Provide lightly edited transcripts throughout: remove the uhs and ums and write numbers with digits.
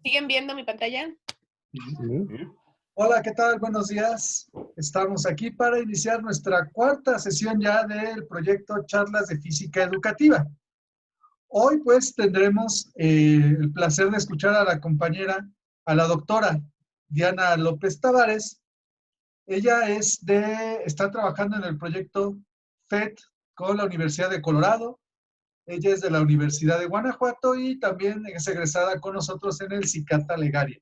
¿Siguen viendo mi pantalla? Hola, ¿qué tal? Buenos días. Estamos aquí para iniciar nuestra cuarta sesión ya del proyecto Charlas de Física Educativa. Hoy pues tendremos el placer de escuchar a la compañera, a la doctora Diana López Tavares. Ella está trabajando en el proyecto FET con la Universidad de Colorado. Ella es de la Universidad de Guanajuato y también es egresada con nosotros en el CICATA Legaria.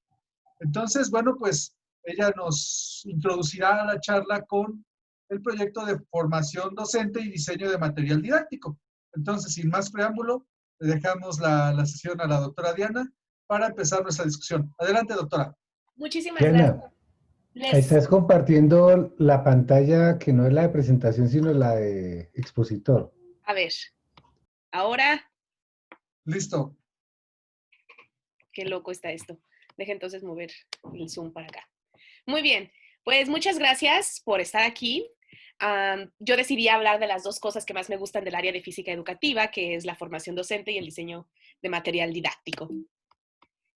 Entonces, bueno, pues ella nos introducirá a la charla con el proyecto de formación docente y diseño de material didáctico. Entonces, sin más preámbulo, le dejamos la sesión a la doctora Diana para empezar nuestra discusión. Adelante, doctora. Muchísimas gracias. Diana, ahí estás compartiendo la pantalla que no es la de presentación, sino la de expositor. A ver, ahora, Listo. qué loco está esto. Deje entonces mover el zoom para acá. Muy bien, pues muchas gracias por estar aquí. Yo decidí hablar de las dos cosas que más me gustan del área de física educativa, que es la formación docente y el diseño de material didáctico.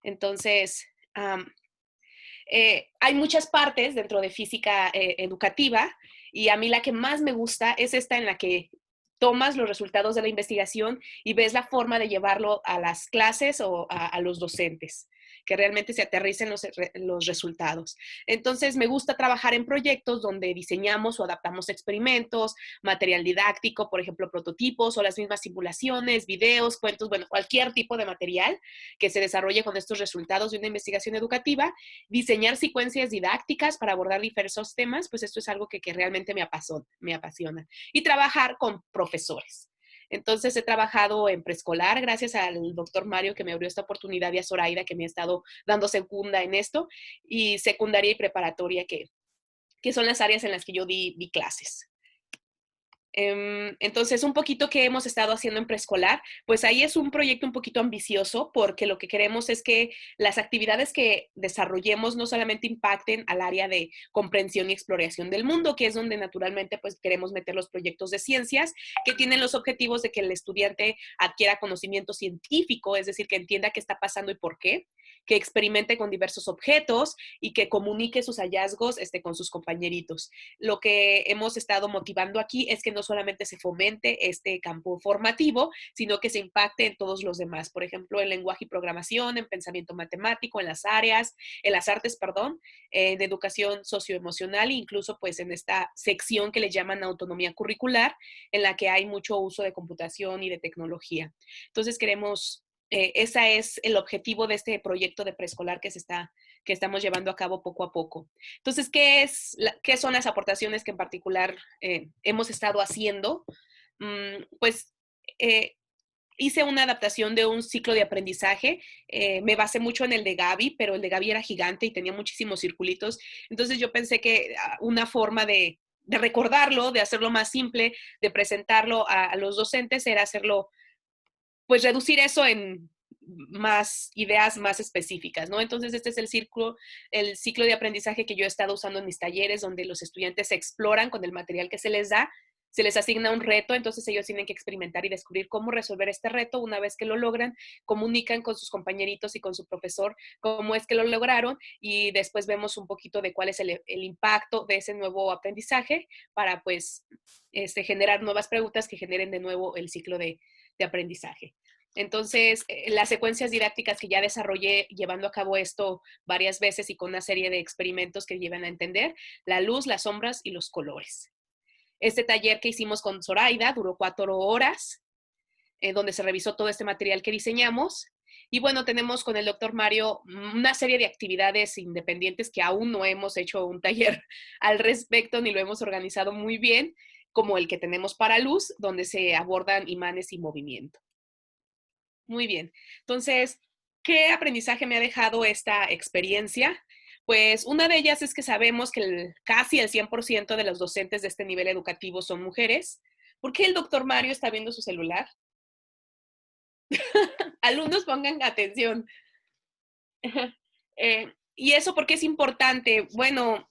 Entonces, hay muchas partes dentro de física educativa y a mí la que más me gusta es esta en la que tomas los resultados de la investigación y ves la forma de llevarlo a las clases o a los docentes, que realmente se aterricen los resultados. Entonces, me gusta trabajar en proyectos donde diseñamos o adaptamos experimentos, material didáctico, por ejemplo, prototipos o las mismas simulaciones, videos, cuentos, bueno, cualquier tipo de material que se desarrolle con estos resultados de una investigación educativa. Diseñar secuencias didácticas para abordar diversos temas, pues esto es algo que realmente me apasiona. Y trabajar con profesores. Entonces he trabajado en preescolar gracias al doctor Mario que me abrió esta oportunidad y a Zoraida que me ha estado dando segunda en esto, y secundaria y preparatoria que son las áreas en las que yo di clases. Entonces, un poquito que hemos estado haciendo en preescolar, pues ahí es un proyecto un poquito ambicioso porque lo que queremos es que las actividades que desarrollemos no solamente impacten al área de comprensión y exploración del mundo, que es donde naturalmente pues queremos meter los proyectos de ciencias que tienen los objetivos de que el estudiante adquiera conocimiento científico, es decir, que entienda qué está pasando y por qué, que experimente con diversos objetos y que comunique sus hallazgos con sus compañeritos. Lo que hemos estado motivando aquí es que no solamente se fomente este campo formativo, sino que se impacte en todos los demás. Por ejemplo, en lenguaje y programación, en pensamiento matemático, en las artes, de educación socioemocional e incluso pues en esta sección que le llaman autonomía curricular, en la que hay mucho uso de computación y de tecnología. Entonces ese es el objetivo de este proyecto de preescolar que estamos llevando a cabo poco a poco. Entonces, ¿qué son las aportaciones que en particular hemos estado haciendo? Hice una adaptación de un ciclo de aprendizaje. Me basé mucho en el de Gaby, pero el de Gaby era gigante y tenía muchísimos circulitos. Entonces yo pensé que una forma de recordarlo, de hacerlo más simple, de presentarlo a los docentes era hacerlo, pues reducir eso en más ideas más específicas, ¿no? Entonces este es el ciclo de aprendizaje que yo he estado usando en mis talleres, donde los estudiantes se exploran con el material que se les da, se les asigna un reto, entonces ellos tienen que experimentar y descubrir cómo resolver este reto. Una vez que lo logran, comunican con sus compañeritos y con su profesor cómo es que lo lograron, y después vemos un poquito de cuál es el impacto de ese nuevo aprendizaje para pues generar nuevas preguntas que generen de nuevo el ciclo de aprendizaje. Entonces, las secuencias didácticas que ya desarrollé llevando a cabo esto varias veces y con una serie de experimentos que llevan a entender la luz, las sombras y los colores. Este taller que hicimos con Zoraida duró 4 horas, donde se revisó todo este material que diseñamos. Y bueno, tenemos con el doctor Mario una serie de actividades independientes que aún no hemos hecho un taller al respecto ni lo hemos organizado muy bien, como el que tenemos para luz, donde se abordan imanes y movimiento. Muy bien. Entonces, ¿qué aprendizaje me ha dejado esta experiencia? Pues una de ellas es que sabemos que casi el 100% de los docentes de este nivel educativo son mujeres. ¿Por qué el doctor Mario está viendo su celular? Alumnos, pongan atención. ¿Y eso por qué es importante? Bueno,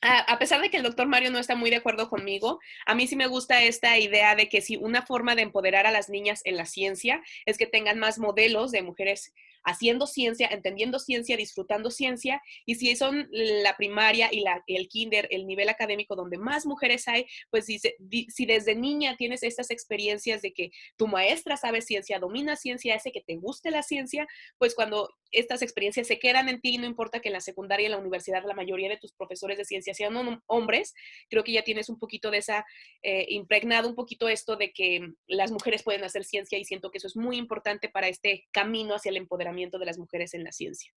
a pesar de que el doctor Mario no está muy de acuerdo conmigo, a mí sí me gusta esta idea de que si una forma de empoderar a las niñas en la ciencia es que tengan más modelos de mujeres haciendo ciencia, entendiendo ciencia, disfrutando ciencia, y si son la primaria y el kinder, el nivel académico donde más mujeres hay, pues si desde niña tienes estas experiencias de que tu maestra sabe ciencia, domina ciencia, hace que te guste la ciencia, pues cuando estas experiencias se quedan en ti, no importa que en la secundaria y en la universidad la mayoría de tus profesores de ciencia sean hombres, creo que ya tienes un poquito de esa, impregnado un poquito esto de que las mujeres pueden hacer ciencia, y siento que eso es muy importante para este camino hacia el empoderamiento de las mujeres en la ciencia.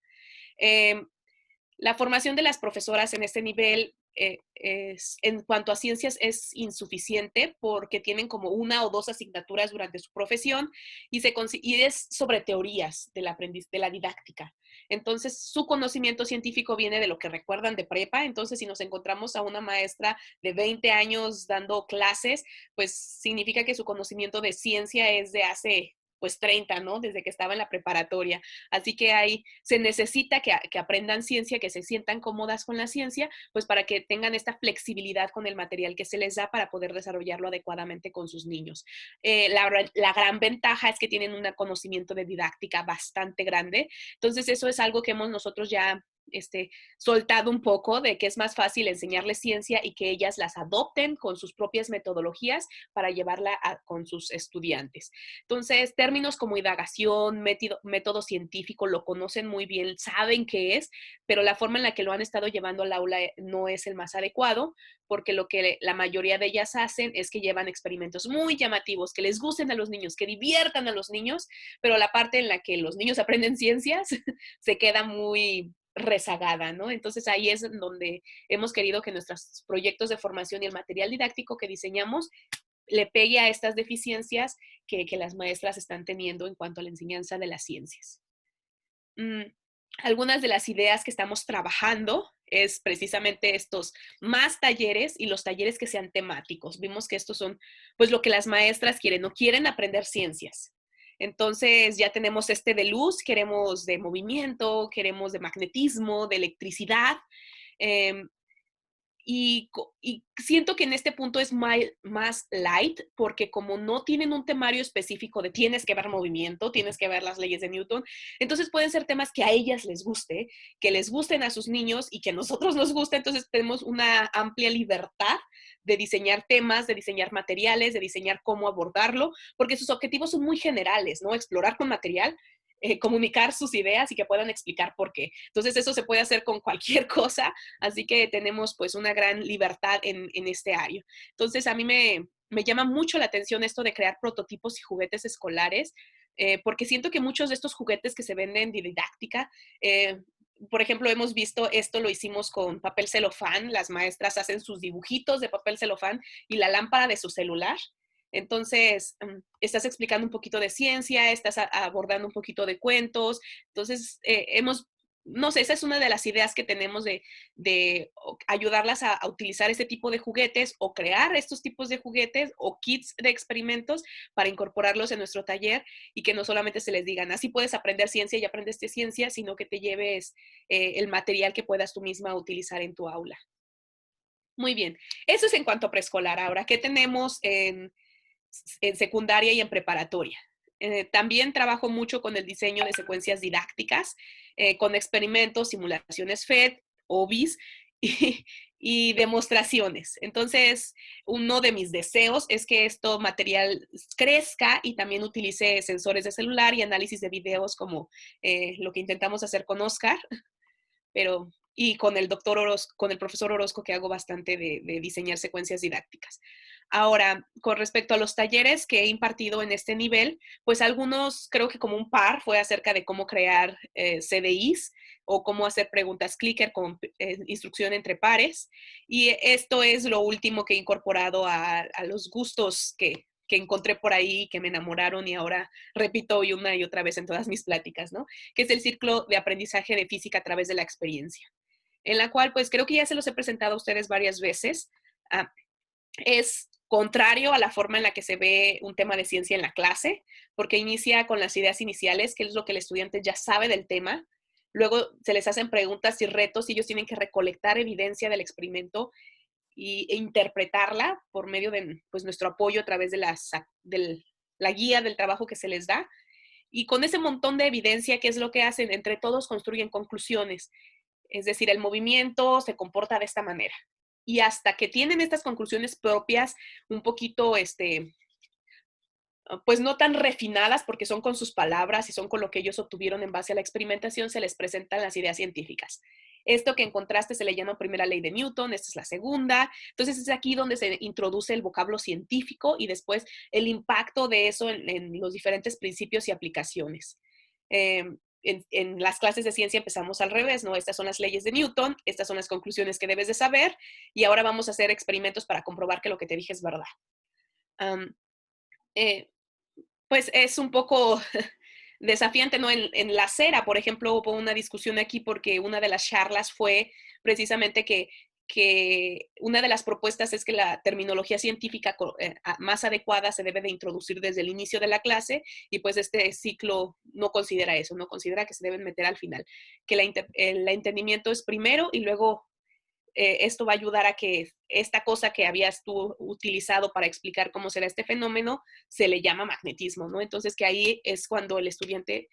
La formación de las profesoras en este nivel en cuanto a ciencias es insuficiente porque tienen como 1 o 2 asignaturas durante su profesión y es sobre teorías de la didáctica. Entonces, su conocimiento científico viene de lo que recuerdan de prepa. Entonces, si nos encontramos a una maestra de 20 años dando clases, pues significa que su conocimiento de ciencia es de hace pues 30, ¿no? Desde que estaba en la preparatoria. Así que ahí se necesita que aprendan ciencia, que se sientan cómodas con la ciencia, pues para que tengan esta flexibilidad con el material que se les da para poder desarrollarlo adecuadamente con sus niños. La gran ventaja es que tienen un conocimiento de didáctica bastante grande. Entonces, eso es algo que hemos nosotros ya soltado un poco, de que es más fácil enseñarles ciencia y que ellas las adopten con sus propias metodologías para llevarla con sus estudiantes. Entonces, términos como indagación, método científico, lo conocen muy bien, saben qué es, pero la forma en la que lo han estado llevando al aula no es el más adecuado, porque lo que la mayoría de ellas hacen es que llevan experimentos muy llamativos, que les gusten a los niños, que diviertan a los niños, pero la parte en la que los niños aprenden ciencias se queda muy rezagada, ¿no? Entonces ahí es donde hemos querido que nuestros proyectos de formación y el material didáctico que diseñamos le pegue a estas deficiencias que las maestras están teniendo en cuanto a la enseñanza de las ciencias. Algunas de las ideas que estamos trabajando es precisamente estos más talleres y los talleres que sean temáticos. Vimos que estos son pues lo que las maestras quieren, no quieren aprender ciencias. Entonces ya tenemos de luz, queremos de movimiento, queremos de magnetismo, de electricidad. Eh, y siento que en este punto es más light, porque como no tienen un temario específico de tienes que ver movimiento, tienes que ver las leyes de Newton, entonces pueden ser temas que a ellas les guste, que les gusten a sus niños y que a nosotros nos guste. Entonces tenemos una amplia libertad de diseñar temas, de diseñar materiales, de diseñar cómo abordarlo, porque sus objetivos son muy generales, ¿no? Explorar con material, comunicar sus ideas y que puedan explicar por qué. Entonces eso se puede hacer con cualquier cosa, así que tenemos pues una gran libertad en este área. Entonces a mí me llama mucho la atención esto de crear prototipos y juguetes escolares, porque siento que muchos de estos juguetes que se venden de didáctica, por ejemplo, hemos visto esto, lo hicimos con papel celofán, las maestras hacen sus dibujitos de papel celofán y la lámpara de su celular. Entonces, estás explicando un poquito de ciencia, estás abordando un poquito de cuentos. Entonces, no sé, esa es una de las ideas que tenemos de ayudarlas a utilizar este tipo de juguetes o crear estos tipos de juguetes o kits de experimentos para incorporarlos en nuestro taller y que no solamente se les digan, así puedes aprender ciencia y aprendes de ciencia, sino que te lleves el material que puedas tú misma utilizar en tu aula. Muy bien, eso es en cuanto a preescolar. Ahora, ¿qué tenemos en secundaria y en preparatoria? También trabajo mucho con el diseño de secuencias didácticas, con experimentos, simulaciones FED, OBIS y demostraciones. Entonces, uno de mis deseos es que esto material crezca y también utilice sensores de celular y análisis de videos como lo que intentamos hacer con Oscar, y con el con el profesor Orozco, que hago bastante de diseñar secuencias didácticas. Ahora, con respecto a los talleres que he impartido en este nivel, pues algunos, creo que como un par, fue acerca de cómo crear CDIs o cómo hacer preguntas clicker con instrucción entre pares. Y esto es lo último que he incorporado a los gustos que encontré por ahí, que me enamoraron y ahora repito una y otra vez en todas mis pláticas, ¿no? Que es el ciclo de aprendizaje de física a través de la experiencia, en la cual pues creo que ya se los he presentado a ustedes varias veces. Es contrario a la forma en la que se ve un tema de ciencia en la clase, porque inicia con las ideas iniciales, que es lo que el estudiante ya sabe del tema. Luego se les hacen preguntas y retos y ellos tienen que recolectar evidencia del experimento e interpretarla por medio de pues, nuestro apoyo a través de la guía del trabajo que se les da. Y con ese montón de evidencia, ¿qué es lo que hacen? Entre todos construyen conclusiones. Es decir, el movimiento se comporta de esta manera. Y hasta que tienen estas conclusiones propias, un poquito, pues no tan refinadas, porque son con sus palabras y son con lo que ellos obtuvieron en base a la experimentación, se les presentan las ideas científicas. Esto que encontraste se le llama primera ley de Newton, esta es la segunda. Entonces es aquí donde se introduce el vocablo científico y después el impacto de eso en los diferentes principios y aplicaciones. En las clases de ciencia empezamos al revés, ¿no? Estas son las leyes de Newton, estas son las conclusiones que debes de saber y ahora vamos a hacer experimentos para comprobar que lo que te dije es verdad. Pues es un poco desafiante, ¿no? En la acera, por ejemplo, hubo una discusión aquí porque una de las charlas fue precisamente que una de las propuestas es que la terminología científica más adecuada se debe de introducir desde el inicio de la clase y pues este ciclo no considera eso, no considera que se deben meter al final, que el entendimiento es primero y luego esto va a ayudar a que esta cosa que habías tú utilizado para explicar cómo será este fenómeno se le llama magnetismo, ¿no? Entonces que ahí es cuando el estudiante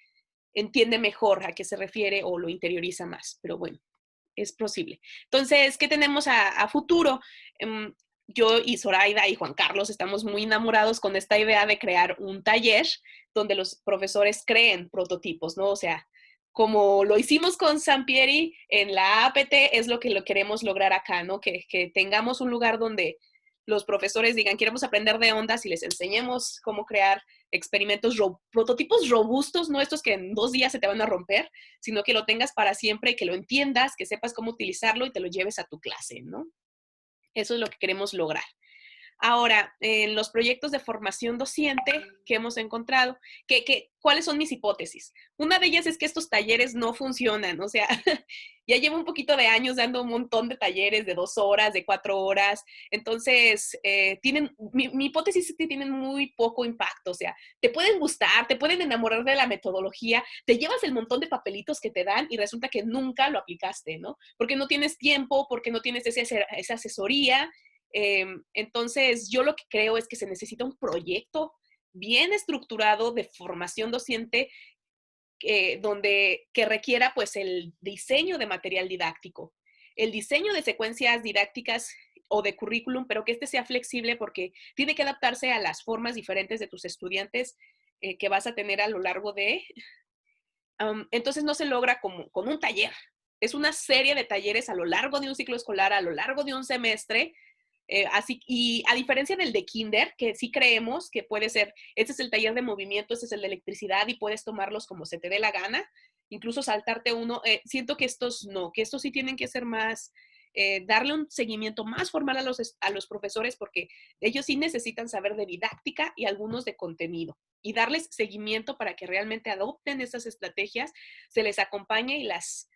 entiende mejor a qué se refiere o lo interioriza más, pero bueno, es posible. Entonces, ¿qué tenemos a futuro? Yo y Zoraida y Juan Carlos estamos muy enamorados con esta idea de crear un taller donde los profesores creen prototipos, ¿no? O sea, como lo hicimos con Sampieri en la APT, es lo que lo queremos lograr acá, ¿no? Que tengamos un lugar donde los profesores digan, queremos aprender de ondas y les enseñemos cómo crear experimentos, prototipos robustos, no estos que en 2 días se te van a romper, sino que lo tengas para siempre y que lo entiendas, que sepas cómo utilizarlo y te lo lleves a tu clase, ¿no? Eso es lo que queremos lograr. Ahora, en los proyectos de formación docente que hemos encontrado, ¿cuáles son mis hipótesis? Una de ellas es que estos talleres no funcionan, o sea, ya llevo un poquito de años dando un montón de talleres de 2 horas, de 4 horas, entonces mi hipótesis es que tienen muy poco impacto, o sea, te pueden gustar, te pueden enamorar de la metodología, te llevas el montón de papelitos que te dan y resulta que nunca lo aplicaste, ¿no? Porque no tienes tiempo, porque no tienes esa asesoría. Entonces, yo lo que creo es que se necesita un proyecto bien estructurado de formación docente que requiera pues el diseño de material didáctico, el diseño de secuencias didácticas o de currículum, pero que este sea flexible porque tiene que adaptarse a las formas diferentes de tus estudiantes que vas a tener a lo largo de... entonces no se logra como con un taller, es una serie de talleres a lo largo de un ciclo escolar, a lo largo de un semestre. Así, y a diferencia del de kinder, que sí creemos que puede ser, este es el taller de movimiento, este es el de electricidad y puedes tomarlos como se te dé la gana, incluso saltarte uno, siento que estos no, que estos sí tienen que ser más, darle un seguimiento más formal a los profesores porque ellos sí necesitan saber de didáctica y algunos de contenido y darles seguimiento para que realmente adopten esas estrategias, se les acompañe y las...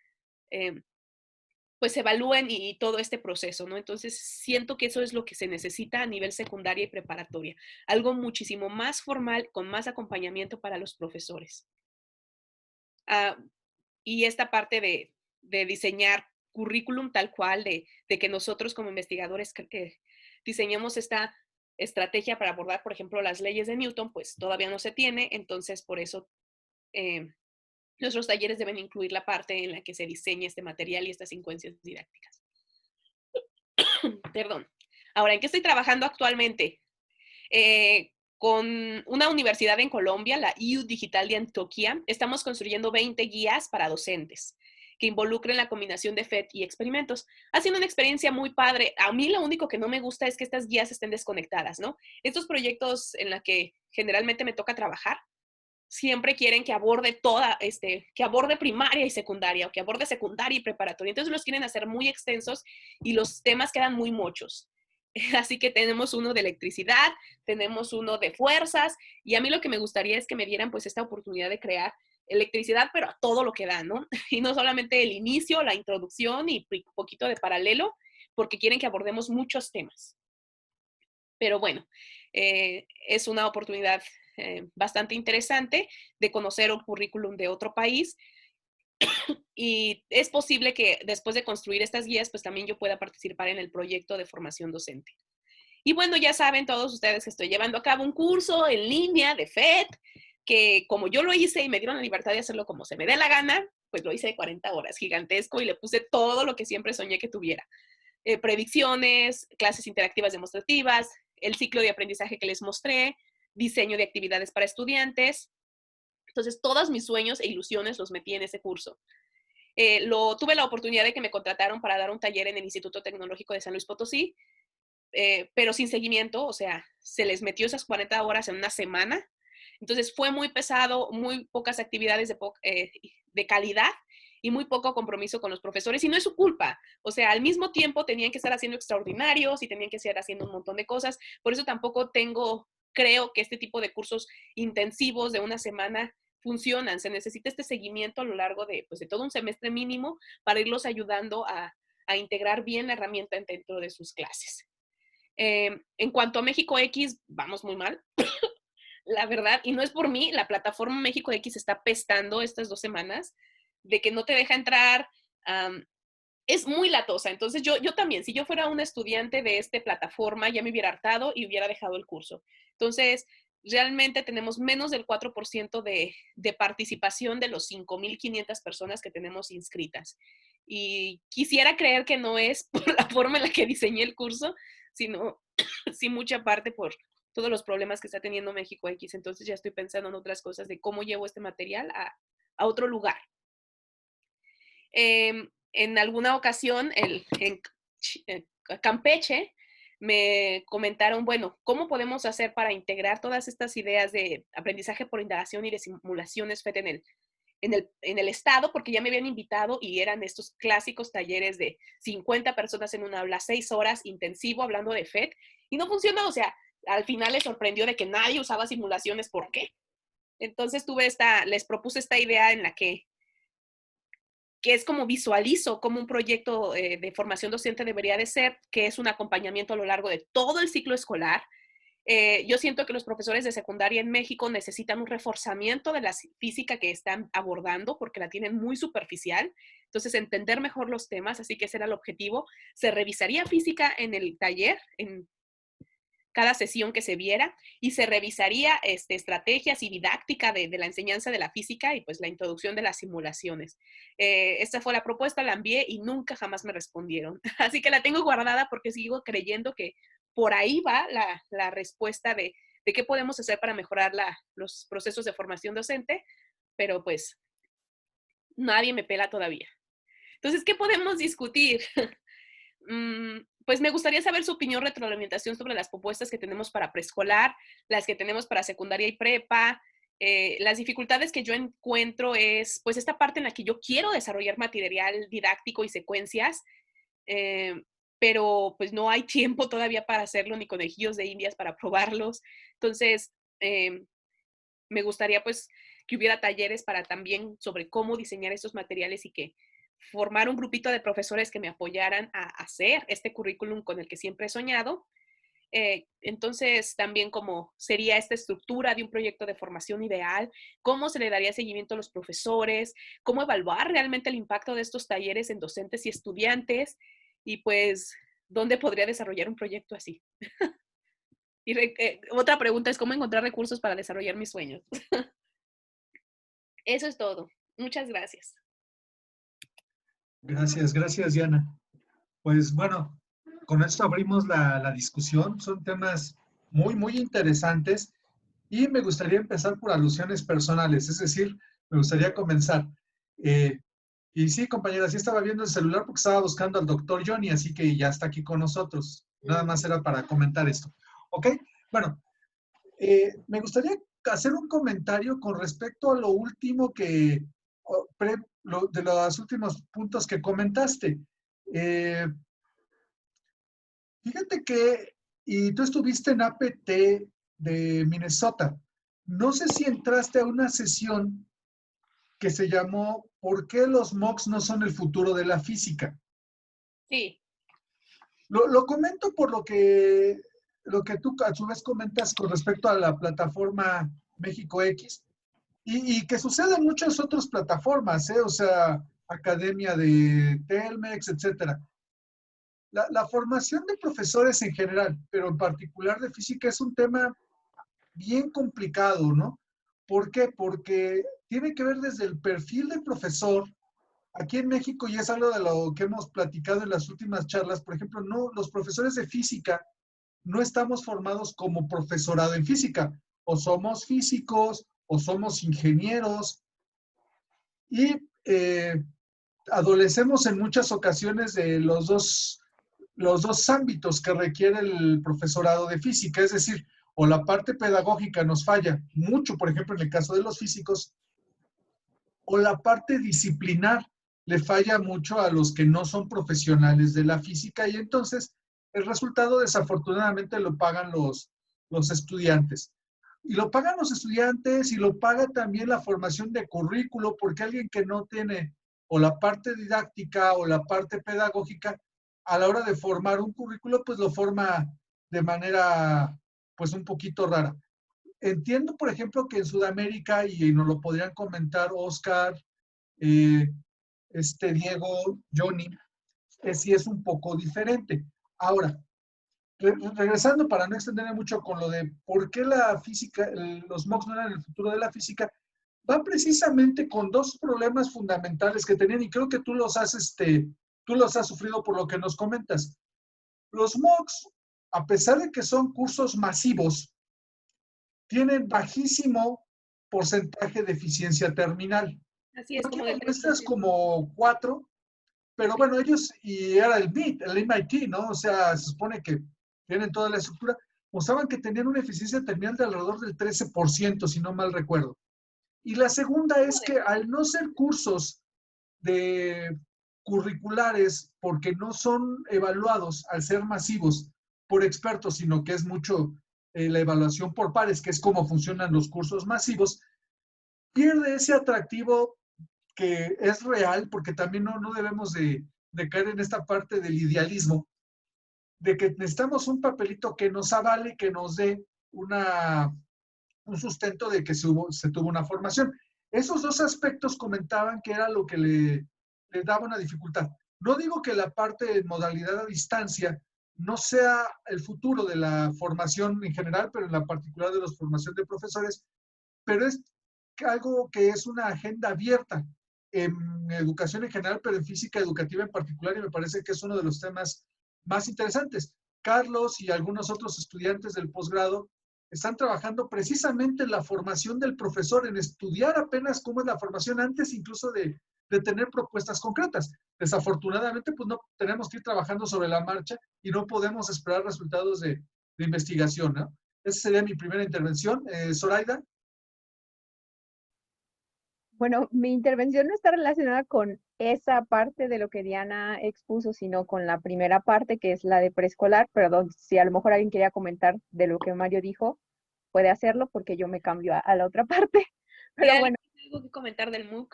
pues evalúen y todo este proceso, ¿no? Entonces, siento que eso es lo que se necesita a nivel secundaria y preparatoria. Algo muchísimo más formal, con más acompañamiento para los profesores. Y esta parte de diseñar currículum tal cual, de que nosotros como investigadores diseñemos esta estrategia para abordar, por ejemplo, las leyes de Newton, pues todavía no se tiene, entonces por eso nuestros talleres deben incluir la parte en la que se diseña este material y estas secuencias didácticas. Perdón. Ahora, ¿en qué estoy trabajando actualmente? Con una universidad en Colombia, la IU Digital de Antioquia, estamos construyendo 20 guías para docentes que involucren la combinación de FET y experimentos. Ha sido una experiencia muy padre. A mí lo único que no me gusta es que estas guías estén desconectadas, ¿no? Estos proyectos en los que generalmente me toca trabajar, siempre quieren que aborde que aborde primaria y secundaria, o que aborde secundaria y preparatoria. Entonces los quieren hacer muy extensos y los temas quedan muy mochos. Así que tenemos uno de electricidad, tenemos uno de fuerzas, y a mí lo que me gustaría es que me dieran pues esta oportunidad de crear electricidad, pero a todo lo que da, ¿no? Y no solamente el inicio, la introducción y un poquito de paralelo, porque quieren que abordemos muchos temas. Pero bueno, es una oportunidad bastante interesante de conocer un currículum de otro país y es posible que después de construir estas guías, pues también yo pueda participar en el proyecto de formación docente. Y bueno, ya saben todos ustedes que estoy llevando a cabo un curso en línea de FET, que como yo lo hice y me dieron la libertad de hacerlo como se me dé la gana, pues lo hice de 40 horas, gigantesco, y le puse todo lo que siempre soñé que tuviera. Predicciones, clases interactivas demostrativas, el ciclo de aprendizaje que les mostré, diseño de actividades para estudiantes. Entonces, todos mis sueños e ilusiones los metí en ese curso. Tuve la oportunidad de que me contrataron para dar un taller en el Instituto Tecnológico de San Luis Potosí, pero sin seguimiento, o sea, se les metió esas 40 horas en una semana. Entonces fue muy pesado, muy pocas actividades de calidad y muy poco compromiso con los profesores, y no es su culpa. O sea, al mismo tiempo tenían que estar haciendo extraordinarios y tenían que estar haciendo un montón de cosas. Por eso tampoco creo que este tipo de cursos intensivos de una semana funcionan. Se necesita este seguimiento a lo largo pues, de todo un semestre mínimo para irlos ayudando a integrar bien la herramienta dentro de sus clases. En cuanto a México X, vamos muy mal, la verdad, y no es por mí, la plataforma México X está pestando estas 2 semanas, de que no te deja entrar, es muy latosa. Entonces yo también, si yo fuera una estudiante de esta plataforma, ya me hubiera hartado y hubiera dejado el curso. Entonces, realmente tenemos menos del 4% de participación de los 5,500 personas que tenemos inscritas. Y quisiera creer que no es por la forma en la que diseñé el curso, sino sí mucha parte por todos los problemas que está teniendo México X. Entonces ya estoy pensando en otras cosas de cómo llevo este material a otro lugar. En alguna ocasión en Campeche me comentaron, bueno, ¿cómo podemos hacer para integrar todas estas ideas de aprendizaje por indagación y de simulaciones FET en el estado? Porque ya me habían invitado y eran estos clásicos talleres de 50 personas en una aula, 6 horas, intensivo, hablando de FET, y no funcionó. O sea, al final les sorprendió de que nadie usaba simulaciones. ¿Por qué? Entonces les propuse esta idea en la que es como visualizo como un proyecto de formación docente debería de ser, que es un acompañamiento a lo largo de todo el ciclo escolar. Yo siento que los profesores de secundaria en México necesitan un reforzamiento de la física que están abordando, porque la tienen muy superficial. Entonces, entender mejor los temas, así que ese era el objetivo. Se revisaría física en el taller, en cada sesión que se viera, y se revisaría estrategias y didáctica de la enseñanza de la física y pues la introducción de las simulaciones. Esta fue la propuesta, la envié y nunca jamás me respondieron. Así que la tengo guardada porque sigo creyendo que por ahí va la respuesta de qué podemos hacer para mejorar los procesos de formación docente, pero pues nadie me pela todavía. Entonces, ¿qué podemos discutir? Pues me gustaría saber su opinión, retroalimentación sobre las propuestas que tenemos para preescolar, las que tenemos para secundaria y prepa. Las dificultades que yo encuentro es pues esta parte en la que yo quiero desarrollar material didáctico y secuencias, pero pues no hay tiempo todavía para hacerlo, ni conejillos de indias para probarlos. Entonces, me gustaría pues que hubiera talleres para también sobre cómo diseñar estos materiales y que formar un grupito de profesores que me apoyaran a hacer este currículum con el que siempre he soñado. Entonces, también cómo sería esta estructura de un proyecto de formación ideal, cómo se le daría seguimiento a los profesores, cómo evaluar realmente el impacto de estos talleres en docentes y estudiantes, y pues, ¿dónde podría desarrollar un proyecto así? Y otra pregunta es cómo encontrar recursos para desarrollar mis sueños. Eso es todo. Muchas gracias. Gracias, Diana. Pues bueno, con esto abrimos la discusión. Son temas muy interesantes y me gustaría empezar por alusiones personales, es decir, me gustaría comenzar. Y sí, compañera, sí estaba viendo el celular porque estaba buscando al doctor Johnny, así que ya está aquí con nosotros. Nada más era para comentar esto. ¿Ok? Bueno, me gustaría hacer un comentario con respecto a lo último de los últimos puntos que comentaste. Fíjate que, y tú estuviste en APT de Minnesota. No sé si entraste a una sesión que se llamó ¿Por qué los MOOCs no son el futuro de la física? Sí. Lo comento por lo que tú a su vez comentas con respecto a la plataforma México X y que sucede en muchas otras plataformas, o sea, Academia de Telmex, etcétera. La formación de profesores en general, pero en particular de física, es un tema bien complicado, ¿no? ¿Por qué? Porque tiene que ver desde el perfil del profesor. Aquí en México, y es algo de lo que hemos platicado en las últimas charlas, por ejemplo, no, los profesores de física no estamos formados como profesorado en física. O somos físicos, o somos ingenieros, y adolecemos en muchas ocasiones de los dos ámbitos que requiere el profesorado de física, es decir, o la parte pedagógica nos falla mucho, por ejemplo, en el caso de los físicos, o la parte disciplinar le falla mucho a los que no son profesionales de la física, y entonces el resultado desafortunadamente lo pagan los estudiantes. Y lo pagan los estudiantes y lo paga también la formación de currículo, porque alguien que no tiene o la parte didáctica o la parte pedagógica, a la hora de formar un currículo, pues lo forma de manera pues un poquito rara. Entiendo, por ejemplo, que en Sudamérica, y nos lo podrían comentar Oscar, eh, Diego, Johnny, sí es un poco diferente. Ahora, regresando para no extenderme mucho con lo de por qué la física, los MOOCs no eran el futuro de la física, va precisamente con dos problemas fundamentales que tenían, y creo que tú los has sufrido por lo que nos comentas. Los MOOCs, a pesar de que son cursos masivos, tienen bajísimo porcentaje de eficiencia terminal. Así es, Aquí como nos del muestras 3%. como 4, pero bueno, ellos, y era el MIT, el MIT, ¿no? O sea, se supone que tienen toda la estructura, mostraban que tenían una eficiencia terminal de alrededor del 13%, si no mal recuerdo. Y la segunda es que al no ser cursos de curriculares, porque no son evaluados al ser masivos por expertos, sino que es mucho la evaluación por pares, que es cómo funcionan los cursos masivos, pierde ese atractivo que es real, porque también no debemos de caer en esta parte del idealismo, de que necesitamos un papelito que nos avale, que nos dé un sustento de que se tuvo una formación. Esos dos aspectos comentaban que era lo que le daba una dificultad. No digo que la parte de modalidad a distancia no sea el futuro de la formación en general, pero en la particular de la formación de profesores, pero es algo que es una agenda abierta en educación en general, pero en física educativa en particular, y me parece que es uno de los temas más interesantes. Carlos y algunos otros estudiantes del posgrado están trabajando precisamente en la formación del profesor, en estudiar apenas cómo es la formación antes incluso de tener propuestas concretas. Desafortunadamente, pues no tenemos que ir trabajando sobre la marcha y no podemos esperar resultados de investigación, ¿no? Esa sería mi primera intervención. Zoraida. Bueno, mi intervención no está relacionada con esa parte de lo que Diana expuso, sino con la primera parte, que es la de preescolar. Perdón, si a lo mejor alguien quería comentar de lo que Mario dijo, puede hacerlo porque yo me cambio a la otra parte. ¿Y Pero alguien bueno, tiene algo que comentar del MOOC?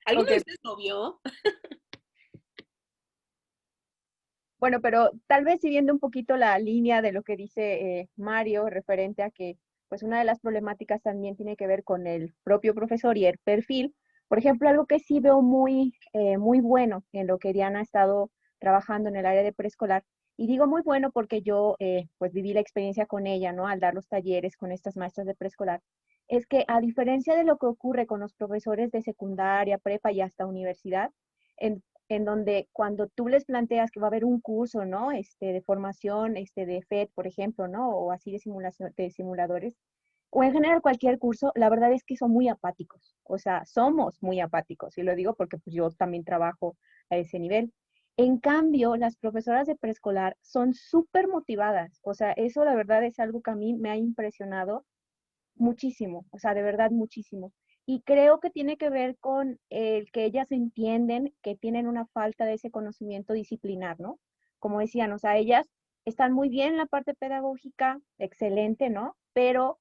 ¿Alguno ok. de ustedes lo vio? Bueno, pero tal vez siguiendo un poquito la línea de lo que dice Mario, referente a que pues una de las problemáticas también tiene que ver con el propio profesor y el perfil. Por ejemplo, algo que sí veo muy bueno en lo que Diana ha estado trabajando en el área de preescolar, y digo muy bueno porque yo pues viví la experiencia con ella, ¿no? Al dar los talleres con estas maestras de preescolar, es que a diferencia de lo que ocurre con los profesores de secundaria, prepa y hasta universidad, en en donde cuando tú les planteas que va a haber un curso, ¿no? De formación, de FED, por ejemplo, ¿no? O así de simulación, de simuladores, o en general cualquier curso, la verdad es que son muy apáticos. O sea, somos muy apáticos. Y lo digo porque pues, yo también trabajo a ese nivel. En cambio, las profesoras de preescolar son súper motivadas. O sea, eso la verdad es algo que a mí me ha impresionado muchísimo, o sea, de verdad muchísimo. Y creo que tiene que ver con el que ellas entienden que tienen una falta de ese conocimiento disciplinar, ¿no? Como decían, o sea, ellas están muy bien en la parte pedagógica, excelente, ¿no? Pero,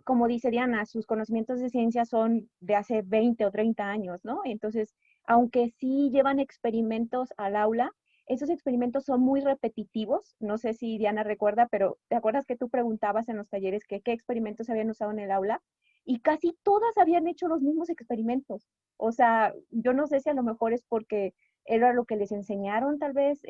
como dice Diana, sus conocimientos de ciencia son de hace 20 o 30 años, ¿no? Entonces, aunque sí llevan experimentos al aula, esos experimentos son muy repetitivos. No sé si Diana recuerda, pero ¿te acuerdas que tú preguntabas en los talleres que qué experimentos se habían usado en el aula? Y casi todas habían hecho los mismos experimentos. O sea, yo no sé si a lo mejor es porque era lo que les enseñaron tal vez,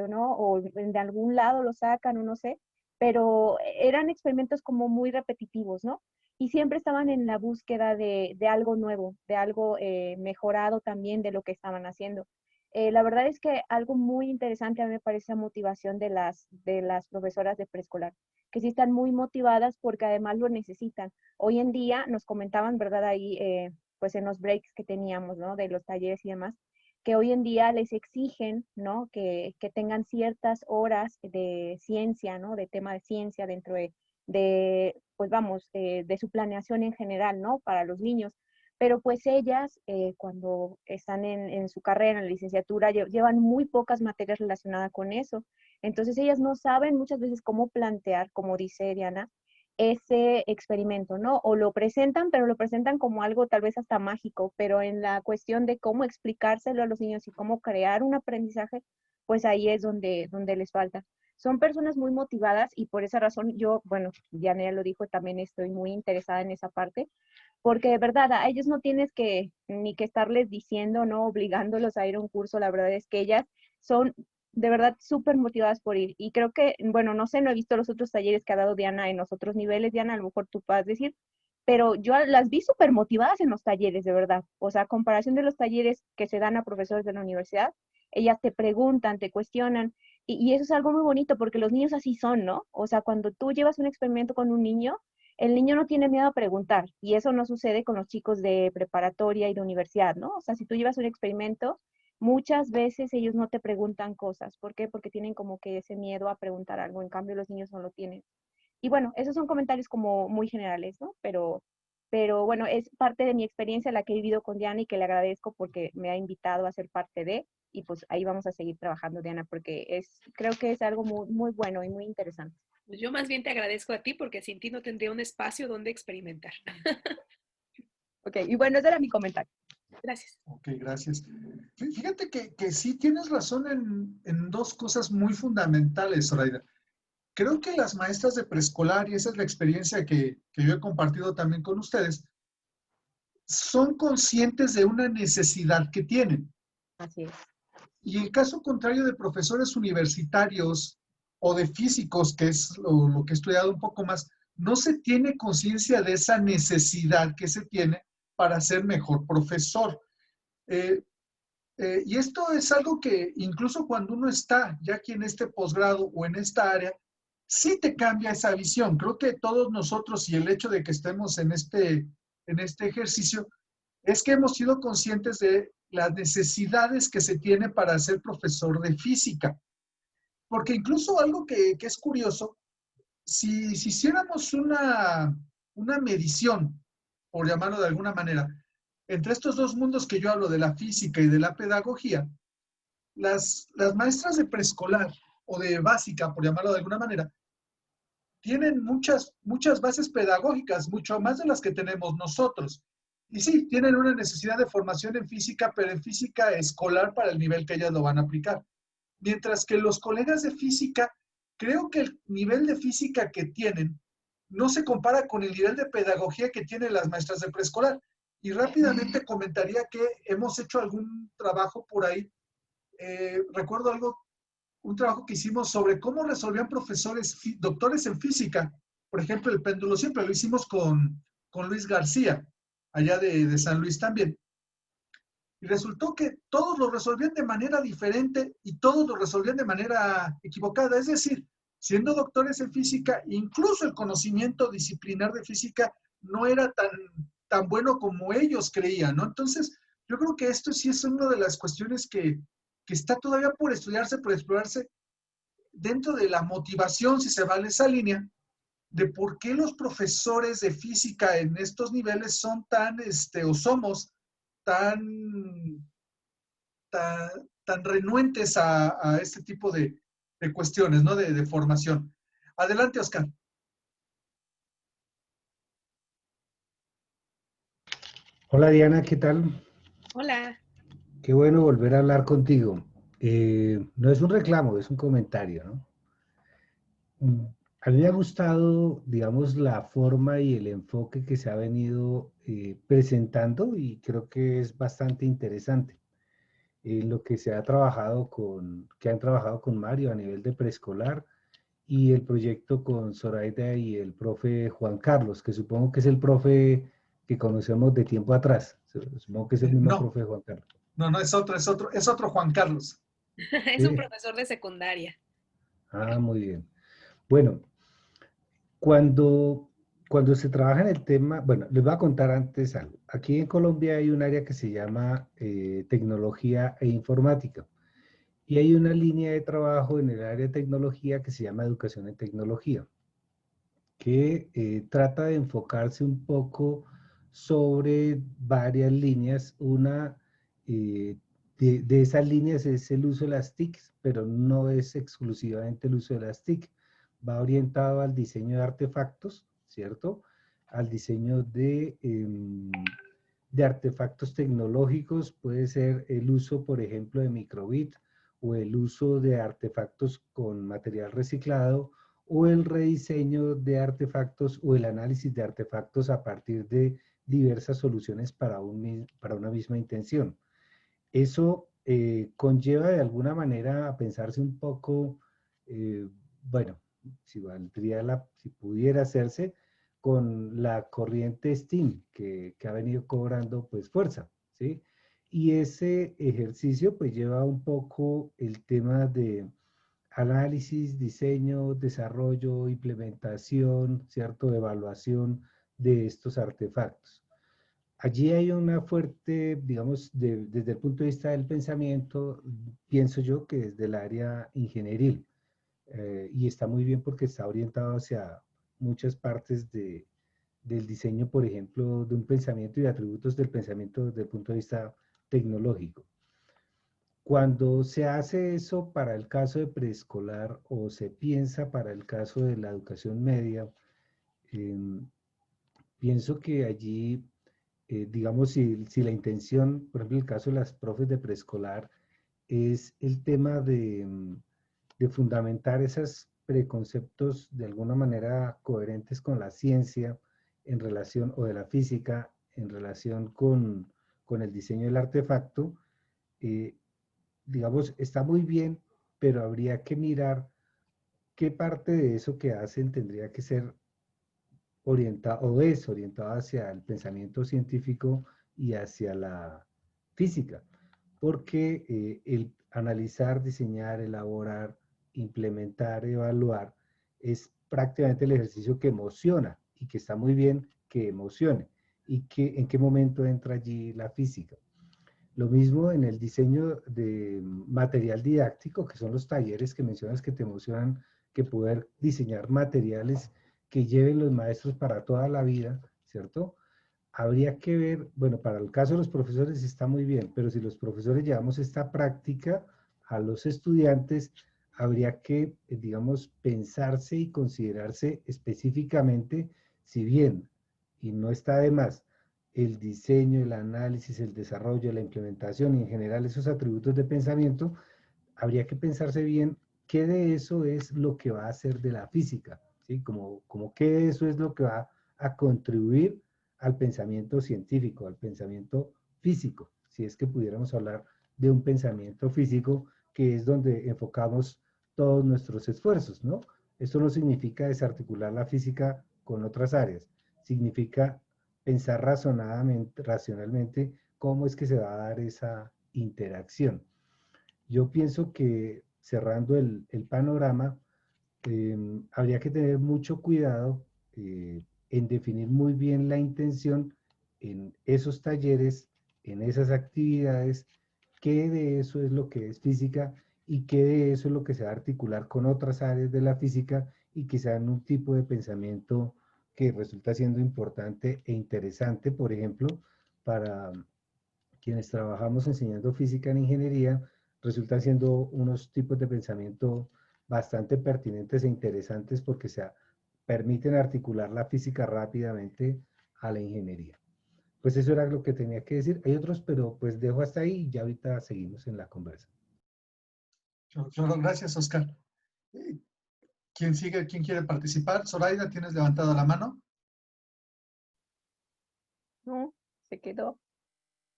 ¿no? O de algún lado lo sacan o no sé, pero eran experimentos como muy repetitivos, ¿no? y siempre estaban en la búsqueda de algo nuevo, de algo mejorado también de lo que estaban haciendo. La verdad es que algo muy interesante a mí me parece la motivación de las profesoras de preescolar, que sí están muy motivadas porque además lo necesitan. Hoy en día nos comentaban, ¿verdad? Ahí, pues en los breaks que teníamos, ¿no? De los talleres y demás, que hoy en día les exigen, ¿no? Que tengan ciertas horas de ciencia, ¿no? De tema de ciencia dentro pues vamos, de su planeación en general, ¿no? Para los niños. Pero pues ellas, cuando están en su carrera, en la licenciatura, llevan muy pocas materias relacionadas con eso. Entonces ellas no saben muchas veces cómo plantear, como dice Diana, ese experimento, ¿no? O lo presentan, pero lo presentan como algo tal vez hasta mágico, pero en la cuestión de cómo explicárselo a los niños y cómo crear un aprendizaje, pues ahí es donde les falta. Son personas muy motivadas y por esa razón yo, bueno, Diana ya lo dijo, también estoy muy interesada en esa parte, porque de verdad a ellos no tienes que ni que estarles diciendo, no obligándolos a ir a un curso, la verdad es que ellas son de verdad súper motivadas por ir. Y creo que, bueno, no sé, no he visto los otros talleres que ha dado Diana en los otros niveles, Diana, a lo mejor tú puedas decir, pero yo las vi súper motivadas en los talleres, de verdad. O sea, a comparación de los talleres que se dan a profesores de la universidad, ellas te preguntan, te cuestionan, y eso es algo muy bonito porque los niños así son, ¿no? O sea, cuando tú llevas un experimento con un niño, el niño no tiene miedo a preguntar, y eso no sucede con los chicos de preparatoria y de universidad, ¿no? O sea, si tú llevas un experimento, muchas veces ellos no te preguntan cosas. ¿Por qué? Porque tienen como que ese miedo a preguntar algo, en cambio los niños no lo tienen. Y bueno, esos son comentarios como muy generales, ¿no? Pero bueno, es parte de mi experiencia la que he vivido con Diana y que le agradezco porque me ha invitado a ser parte de, y pues ahí vamos a seguir trabajando, Diana, porque creo que es algo muy, muy bueno y muy interesante. Pues yo más bien te agradezco a ti porque sin ti no tendría un espacio donde experimentar. Ok, y bueno, ese era mi comentario. Gracias. Ok, gracias. Fíjate que sí tienes razón en dos cosas muy fundamentales, Zoraida. Creo que las maestras de preescolar, y esa es la experiencia que yo he compartido también con ustedes, son conscientes de una necesidad que tienen. Así es. Y el caso contrario de profesores universitarios o de físicos, que es lo que he estudiado un poco más, no se tiene conciencia de esa necesidad que se tiene para ser mejor profesor. Eh, y esto es algo que incluso cuando uno está ya aquí en este posgrado o en esta área, sí te cambia esa visión. Creo que todos nosotros y el hecho de que estemos en este ejercicio es que hemos sido conscientes de las necesidades que se tiene para ser profesor de física. Porque incluso algo que es curioso, si hiciéramos una medición, por llamarlo de alguna manera, entre estos dos mundos que yo hablo, de la física y de la pedagogía, las maestras de preescolar o de básica, por llamarlo de alguna manera, tienen muchas bases pedagógicas, mucho más de las que tenemos nosotros. Y sí, tienen una necesidad de formación en física, pero en física escolar para el nivel que ellas lo van a aplicar. Mientras que los colegas de física, creo que el nivel de física que tienen no se compara con el nivel de pedagogía que tienen las maestras de preescolar. Y rápidamente comentaría que hemos hecho algún trabajo por ahí. Recuerdo un trabajo que hicimos sobre cómo resolvían profesores, doctores en física. Por ejemplo, el péndulo siempre lo hicimos con Luis García, allá de San Luis también. Y resultó que todos lo resolvían de manera diferente y todos lo resolvían de manera equivocada. Es decir, siendo doctores en física, incluso el conocimiento disciplinar de física no era tan bueno como ellos creían, ¿no? Entonces, yo creo que esto sí es una de las cuestiones que está todavía por estudiarse, por explorarse, dentro de la motivación, si se va en esa línea, de por qué los profesores de física en estos niveles son o somos tan, tan renuentes a este tipo de cuestiones, ¿no? De formación. Adelante, Oscar. Hola Diana, ¿qué tal? Hola. Qué bueno volver a hablar contigo. No es un reclamo, es un comentario, ¿no? Mm, A mí me ha gustado, digamos, la forma y el enfoque que se ha venido presentando y creo que es bastante interesante. Lo que se ha trabajado que han trabajado con Mario a nivel de preescolar y el proyecto con Zoraida y el profe Juan Carlos, que supongo que es el profe que conocemos de tiempo atrás. Supongo que es el mismo No, profe Juan Carlos. no, no, es otro Juan Carlos. Es un Sí. profesor de secundaria. Ah, muy bien. Bueno, Cuando, cuando se trabaja en el tema, bueno, les voy a contar antes algo. Aquí en Colombia hay un área que se llama tecnología e informática. Y hay una línea de trabajo en el área de tecnología que se llama educación en tecnología, que trata de enfocarse un poco sobre varias líneas. Una de esas líneas es el uso de las TIC, pero no es exclusivamente el uso de las TIC. Va orientado al diseño de artefactos, ¿cierto? Al diseño de artefactos tecnológicos, puede ser el uso, por ejemplo, de microbit o el uso de artefactos con material reciclado o el rediseño de artefactos o el análisis de artefactos a partir de diversas soluciones para una misma intención. Eso conlleva de alguna manera a pensarse un poco, bueno, si pudiera hacerse con la corriente STEAM que ha venido cobrando pues fuerza, ¿sí? Y ese ejercicio pues lleva un poco el tema de análisis, diseño, desarrollo, implementación, ¿cierto? Evaluación de estos artefactos. Allí hay una fuerte, digamos, desde el punto de vista del pensamiento, pienso yo que desde el área ingenieril, y está muy bien porque está orientado hacia muchas partes del diseño, por ejemplo, de un pensamiento y de atributos del pensamiento desde el punto de vista tecnológico. Cuando se hace eso para el caso de preescolar o se piensa para el caso de la educación media, eh, pienso que allí, digamos, si la intención, por ejemplo, el caso de las profes de preescolar, es el tema de fundamentar esos preconceptos de alguna manera coherentes con la ciencia en relación, o de la física, en relación con el diseño del artefacto, eh, digamos, está muy bien, pero habría que mirar qué parte de eso que hacen tendría que ser orientado o es orientado hacia el pensamiento científico y hacia la física, porque el analizar, diseñar, elaborar, implementar, evaluar es prácticamente el ejercicio que emociona y que está muy bien que emocione y que en qué momento entra allí la física. Lo mismo en el diseño de material didáctico, que son los talleres que mencionas que te emocionan, que poder diseñar materiales que lleven los maestros para toda la vida, ¿cierto? Habría que ver, bueno, para el caso de los profesores está muy bien, pero si los profesores llevamos esta práctica a los estudiantes, habría que, digamos, pensarse y considerarse específicamente, si bien, y no está de más, el diseño, el análisis, el desarrollo, la implementación y en general esos atributos de pensamiento, habría que pensarse bien qué de eso es lo que va a hacer de la física, ¿sí? Como qué de eso es lo que va a contribuir al pensamiento científico, al pensamiento físico, si es que pudiéramos hablar de un pensamiento físico que es donde enfocamos todos nuestros esfuerzos, ¿no? Esto no significa desarticular la física con otras áreas, significa pensar razonadamente, racionalmente cómo es que se va a dar esa interacción. Yo pienso que cerrando el panorama, habría que tener mucho cuidado en definir muy bien la intención en esos talleres, en esas actividades, qué de eso es lo que es física y qué de eso es lo que se va a articular con otras áreas de la física y que sean un tipo de pensamiento que resulta siendo importante e interesante, por ejemplo, para quienes trabajamos enseñando física en ingeniería, resultan siendo unos tipos de pensamiento bastante pertinentes e interesantes porque permiten articular la física rápidamente a la ingeniería. Pues eso era lo que tenía que decir. Hay otros, pero pues dejo hasta ahí y ya ahorita seguimos en la conversa. Claro, gracias, Oscar. Eh, ¿Quién sigue? ¿Quién quiere participar? Zoraida, ¿tienes levantada la mano? No, se quedó,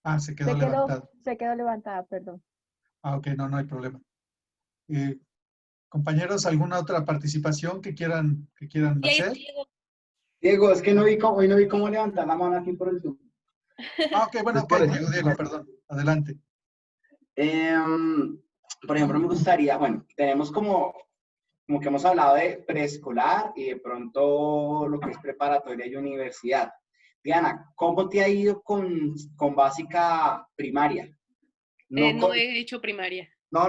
Ah, se quedó levantado. se quedó levantada, perdón. Ah, ok, no, no hay problema. Eh, Compañeros, ¿alguna otra participación que quieran Y ahí, hacer? Diego. Diego, es que hoy no vi cómo levantar la mano aquí por el Zoom. Ah, ok, bueno, Entonces, ok, por eso. Diego, perdón. Adelante. Por ejemplo, me gustaría, bueno, tenemos como que hemos hablado de preescolar y de pronto lo que es preparatoria y universidad. Diana, ¿cómo te ha ido con básica primaria? No, No he hecho primaria. no,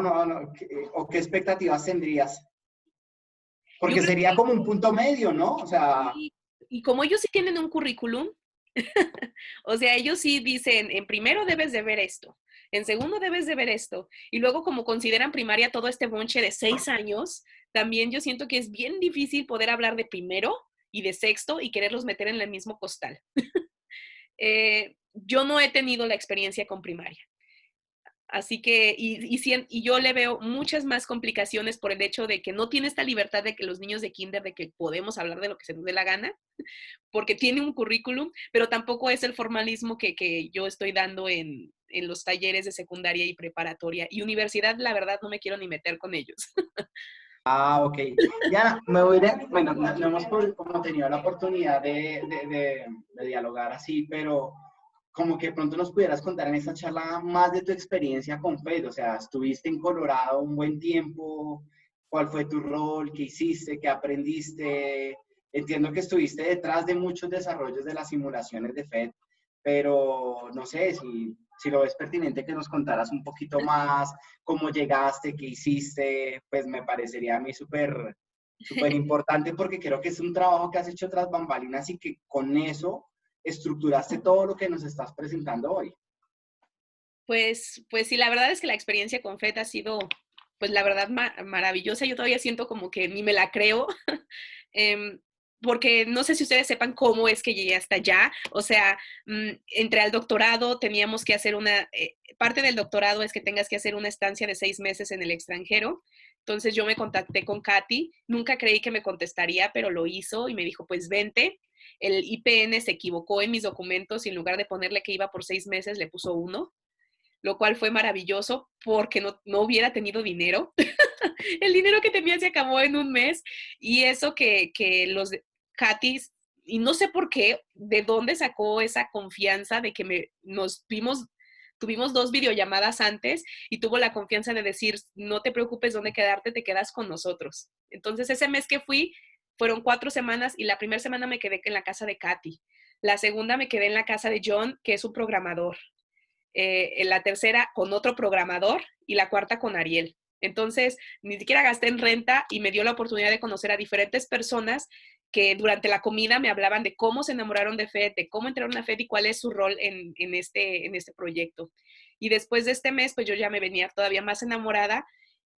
¿o qué expectativas tendrías? Yo Porque creo sería como un punto medio, ¿no? O sea, que, y como ellos sí tienen un currículum, o sea, ellos sí dicen, en primero debes de ver esto, en segundo debes de ver esto, y luego como consideran primaria todo este bonche de 6 años, también yo siento que es bien difícil poder hablar de primero y de sexto y quererlos meter en el mismo costal. Yo no he tenido la experiencia con primaria. Así que, y yo le veo muchas más complicaciones por el hecho de que no tiene esta libertad de que los niños de kinder, de que podemos hablar de lo que se nos dé la gana, porque tiene un currículum, pero tampoco es el formalismo que yo estoy dando en los talleres de secundaria y preparatoria. Y universidad, la verdad, no me quiero ni meter con ellos. ok. Diana, me voy de, bueno, no hemos como tenido la oportunidad de dialogar así, pero como que pronto nos pudieras contar en esta charla más de tu experiencia con FED, o sea, estuviste en Colorado un buen tiempo, ¿cuál fue tu rol? ¿Qué hiciste? ¿Qué aprendiste? Entiendo que estuviste detrás de muchos desarrollos de las simulaciones de FED, pero no sé si lo ves pertinente que nos contaras un poquito más, cómo llegaste, qué hiciste, pues me parecería a mí súper importante porque creo que es un trabajo que has hecho tras bambalinas y que con eso estructuraste todo lo que nos estás presentando hoy. Pues sí, la verdad es que la experiencia con FED ha sido, pues la verdad, maravillosa. Yo todavía siento como que ni me la creo. Em, porque no sé si ustedes sepan cómo es que llegué hasta allá. O sea, entré al doctorado, teníamos que hacer parte del doctorado es que tengas que hacer una estancia de 6 meses en el extranjero. Entonces yo me contacté con Katy, nunca creí que me contestaría, pero lo hizo y me dijo, pues vente. El IPN se equivocó en mis documentos y en lugar de ponerle que iba por 6 meses, le puso 1, lo cual fue maravilloso porque no hubiera tenido dinero. El dinero que tenía se acabó en un mes y eso que los Katy, y no sé por qué, de dónde sacó esa confianza de que tuvimos 2 videollamadas antes y tuvo la confianza de decir, no te preocupes dónde quedarte, te quedas con nosotros. Entonces ese mes que fui, fueron 4 semanas y la primera semana me quedé en la casa de Katy. La segunda me quedé en la casa de John, que es un programador. En la tercera con otro programador y la cuarta con Ariel. Entonces, ni siquiera gasté en renta y me dio la oportunidad de conocer a diferentes personas que durante la comida me hablaban de cómo se enamoraron de FED, de cómo entraron a FED y cuál es su rol en este proyecto. Y después de este mes, pues yo ya me venía todavía más enamorada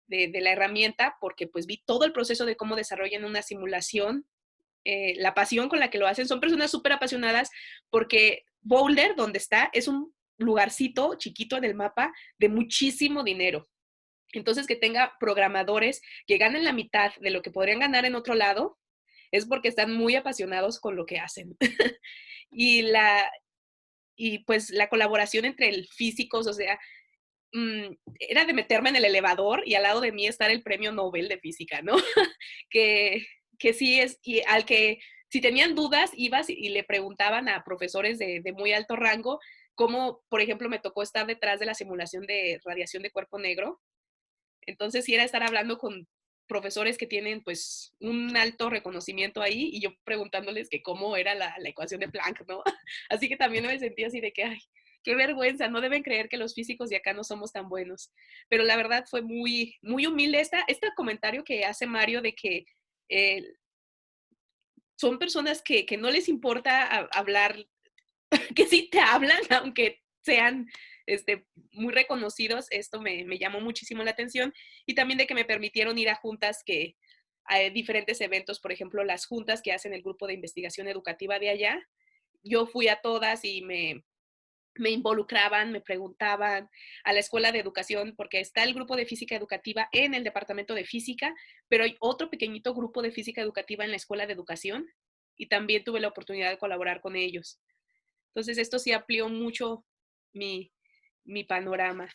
de la herramienta porque pues vi todo el proceso de cómo desarrollan una simulación, la pasión con la que lo hacen. Son personas súper apasionadas porque Boulder, donde está, es un lugarcito chiquito en el mapa de muchísimo dinero. Entonces, que tenga programadores que ganen la mitad de lo que podrían ganar en otro lado, es porque están muy apasionados con lo que hacen. y, y pues la colaboración entre el físicos, o sea, era de meterme en el elevador y al lado de mí estar el premio Nobel de física, ¿no? que, que sí es, y al que si tenían dudas, ibas y le preguntaban a profesores de muy alto rango, como por ejemplo me tocó estar detrás de la simulación de radiación de cuerpo negro. Entonces sí era estar hablando con profesores que tienen pues un alto reconocimiento ahí y yo preguntándoles que cómo era la ecuación de Planck, ¿no? Así que también me sentí así de que, ay, qué vergüenza, no deben creer que los físicos de acá no somos tan buenos. Pero la verdad fue muy, muy humilde este comentario que hace Mario de que eh, son personas que no les importa hablar, que sí te hablan, aunque sean muy reconocidos. Esto me llamó muchísimo la atención y también de que me permitieron ir a juntas a diferentes eventos, por ejemplo, las juntas que hacen el grupo de investigación educativa de allá. Yo fui a todas y me involucraban, me preguntaban a la escuela de educación, porque está el grupo de física educativa en el departamento de física, pero hay otro pequeñito grupo de física educativa en la escuela de educación y también tuve la oportunidad de colaborar con ellos. Entonces esto sí amplió mucho mi panorama.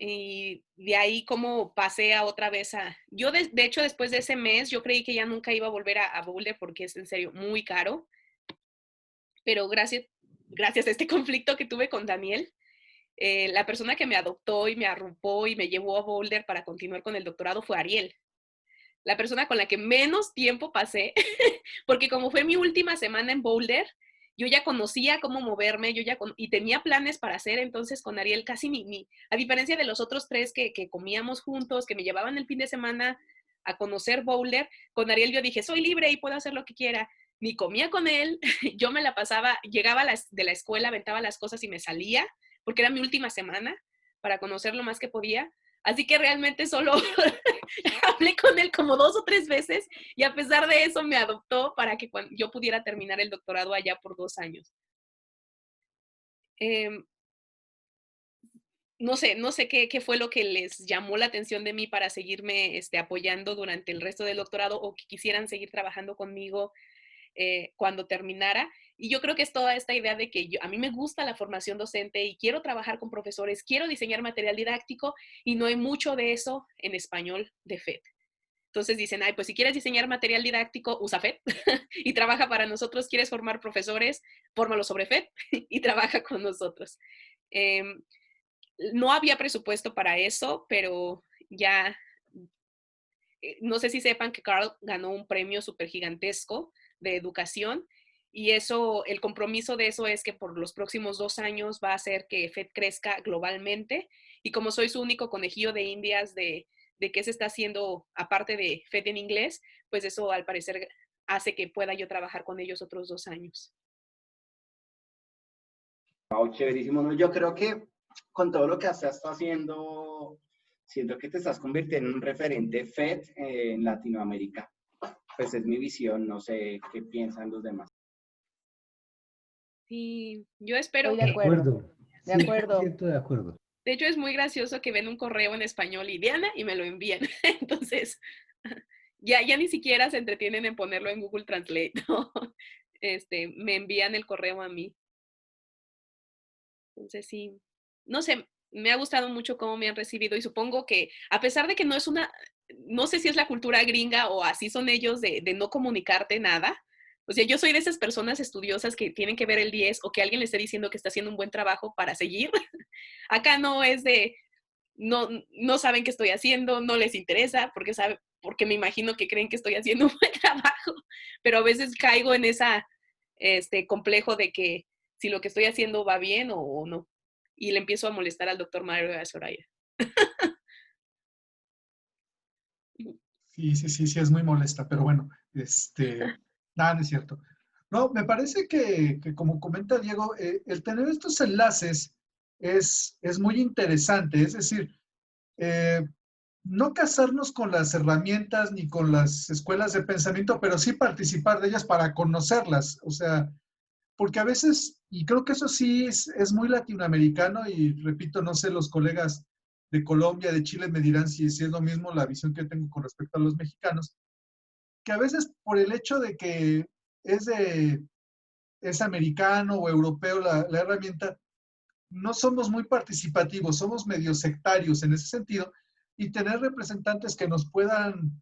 Y de ahí como pasé a otra vez a... Yo de hecho después de ese mes yo creí que ya nunca iba a volver a Boulder porque es en serio muy caro, pero gracias a este conflicto que tuve con Daniel, la persona que me adoptó y me arropó y me llevó a Boulder para continuar con el doctorado fue Ariel, la persona con la que menos tiempo pasé, porque como fue mi última semana en Boulder, yo ya conocía cómo moverme, y tenía planes para hacer, entonces con Ariel casi a diferencia de los otros tres que comíamos juntos, que me llevaban el fin de semana a conocer Boulder, con Ariel yo dije, soy libre y puedo hacer lo que quiera. Ni comía con él, yo me la pasaba, llegaba de la escuela, aventaba las cosas y me salía, porque era mi última semana para conocer lo más que podía. Así que realmente solo hablé con él como 2 o 3 veces y a pesar de eso me adoptó para que yo pudiera terminar el doctorado allá por 2 años. No sé qué fue lo que les llamó la atención de mí para seguirme apoyando durante el resto del doctorado o que quisieran seguir trabajando conmigo cuando terminara. Y yo creo que es toda esta idea de que a mí me gusta la formación docente y quiero trabajar con profesores, quiero diseñar material didáctico y no hay mucho de eso en español de FED. Entonces dicen, ay, pues si quieres diseñar material didáctico, usa FED y trabaja para nosotros. ¿Quieres formar profesores? Fórmalo sobre FED y trabaja con nosotros. No había presupuesto para eso, pero ya, no sé si sepan que Carl ganó un premio súper gigantesco de educación y eso, el compromiso de eso es que por los próximos 2 años va a hacer que FED crezca globalmente y como soy su único conejillo de indias de qué se está haciendo aparte de FED en inglés, pues eso al parecer hace que pueda yo trabajar con ellos otros 2 años. Wow, chéverísimo. ¿No? Yo creo que con todo lo que estás haciendo, siento que te estás convirtiendo en un referente FED en Latinoamérica. Pues es mi visión, no sé qué piensan los demás. Sí, yo espero Estoy de que... acuerdo. De acuerdo. 100% de acuerdo. De hecho, es muy gracioso que ven un correo en español y Diana y me lo envían. Entonces, ya ni siquiera se entretienen en ponerlo en Google Translate, ¿no? Me envían el correo a mí. Entonces, sí, no sé, me ha gustado mucho cómo me han recibido y supongo que a pesar de que no sé si es la cultura gringa o así son ellos de no comunicarte nada. O sea, yo soy de esas personas estudiosas que tienen que ver el 10 o que alguien le esté diciendo que está haciendo un buen trabajo para seguir. Acá no es de, no saben qué estoy haciendo, no les interesa, porque me imagino que creen que estoy haciendo un buen trabajo, pero a veces caigo en esa complejo de que si lo que estoy haciendo va bien o no. Y le empiezo a molestar al doctor Mario y a Soraya. Sí, es muy molesta, pero bueno, nada, no es cierto. No, me parece que como comenta Diego, el tener estos enlaces es muy interesante, es decir, eh, no casarnos con las herramientas ni con las escuelas de pensamiento, pero sí participar de ellas para conocerlas, o sea, porque a veces, y creo que eso sí es muy latinoamericano, y repito, no sé, los colegas de Colombia, de Chile me dirán si es lo mismo la visión que tengo con respecto a los mexicanos, que a veces por el hecho de que es, es americano o europeo la herramienta, no somos muy participativos, somos medio sectarios en ese sentido, y tener representantes que nos puedan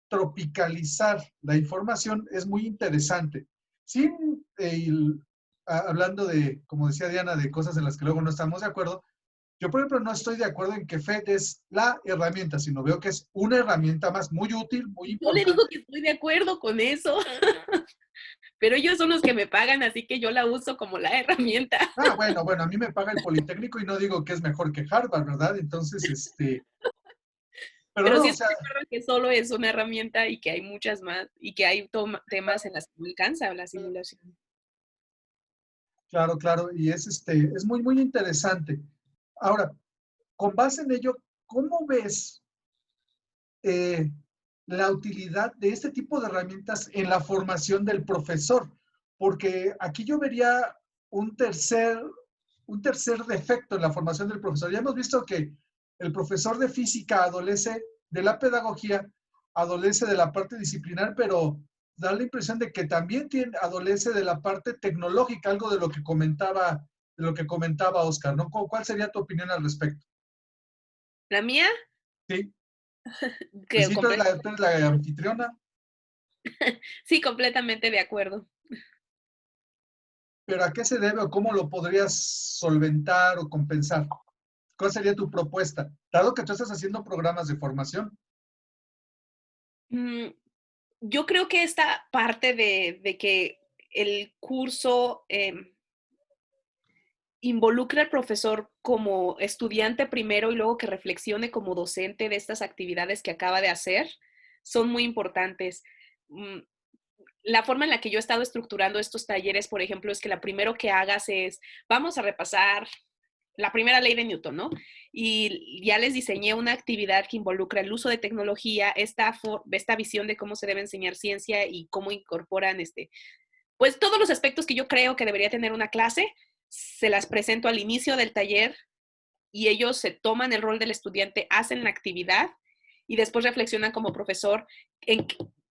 tropicalizar la información es muy interesante. Sin, hablando de, como decía Diana, de cosas en las que luego no estamos de acuerdo, yo, por ejemplo, no estoy de acuerdo en que FED es la herramienta, sino veo que es una herramienta más muy útil, muy Yo le digo importante. que estoy de acuerdo con eso, pero ellos son los que me pagan, así que yo la uso como la herramienta. Ah, bueno, a mí me paga el Politécnico y no digo que es mejor que Harvard, ¿verdad? Entonces, pero Pero no, sí o sea, estoy de acuerdo que solo es una herramienta y que hay muchas más y que hay temas en las que no alcanza la simulación. claro, y es muy, muy interesante. Ahora, con base en ello, ¿cómo ves eh, la utilidad de este tipo de herramientas en la formación del profesor? Porque aquí yo vería un tercer, un tercer defecto en la formación del profesor. Ya hemos visto que el profesor de física adolece de la pedagogía, adolece de la parte disciplinar, pero da la impresión de que también adolece de la parte tecnológica, algo de lo que comentaba Oscar, ¿no? ¿Cuál sería tu opinión al respecto? La mía, Sí, pues que sí, tú eres la anfitriona, sí, completamente de acuerdo. pero ¿a qué se debe o cómo lo podrías solventar o compensar? ¿Cuál sería tu propuesta? Dado que tú estás haciendo programas de formación. Mm, yo creo que esta parte de que el curso involucre al profesor como estudiante primero y luego que reflexione como docente de estas actividades que acaba de hacer, son muy importantes. Mm, la forma en la que yo he estado estructurando estos talleres, por ejemplo, es que la primero que hagas es, vamos a repasar la primera ley de Newton, ¿no? Y ya les diseñé una actividad que involucra el uso de tecnología, esta visión de cómo se debe enseñar ciencia y cómo incorporan pues todos los aspectos que yo creo que debería tener una clase, se las presento al inicio del taller y ellos se toman el rol del estudiante, hacen la actividad y después reflexionan como profesor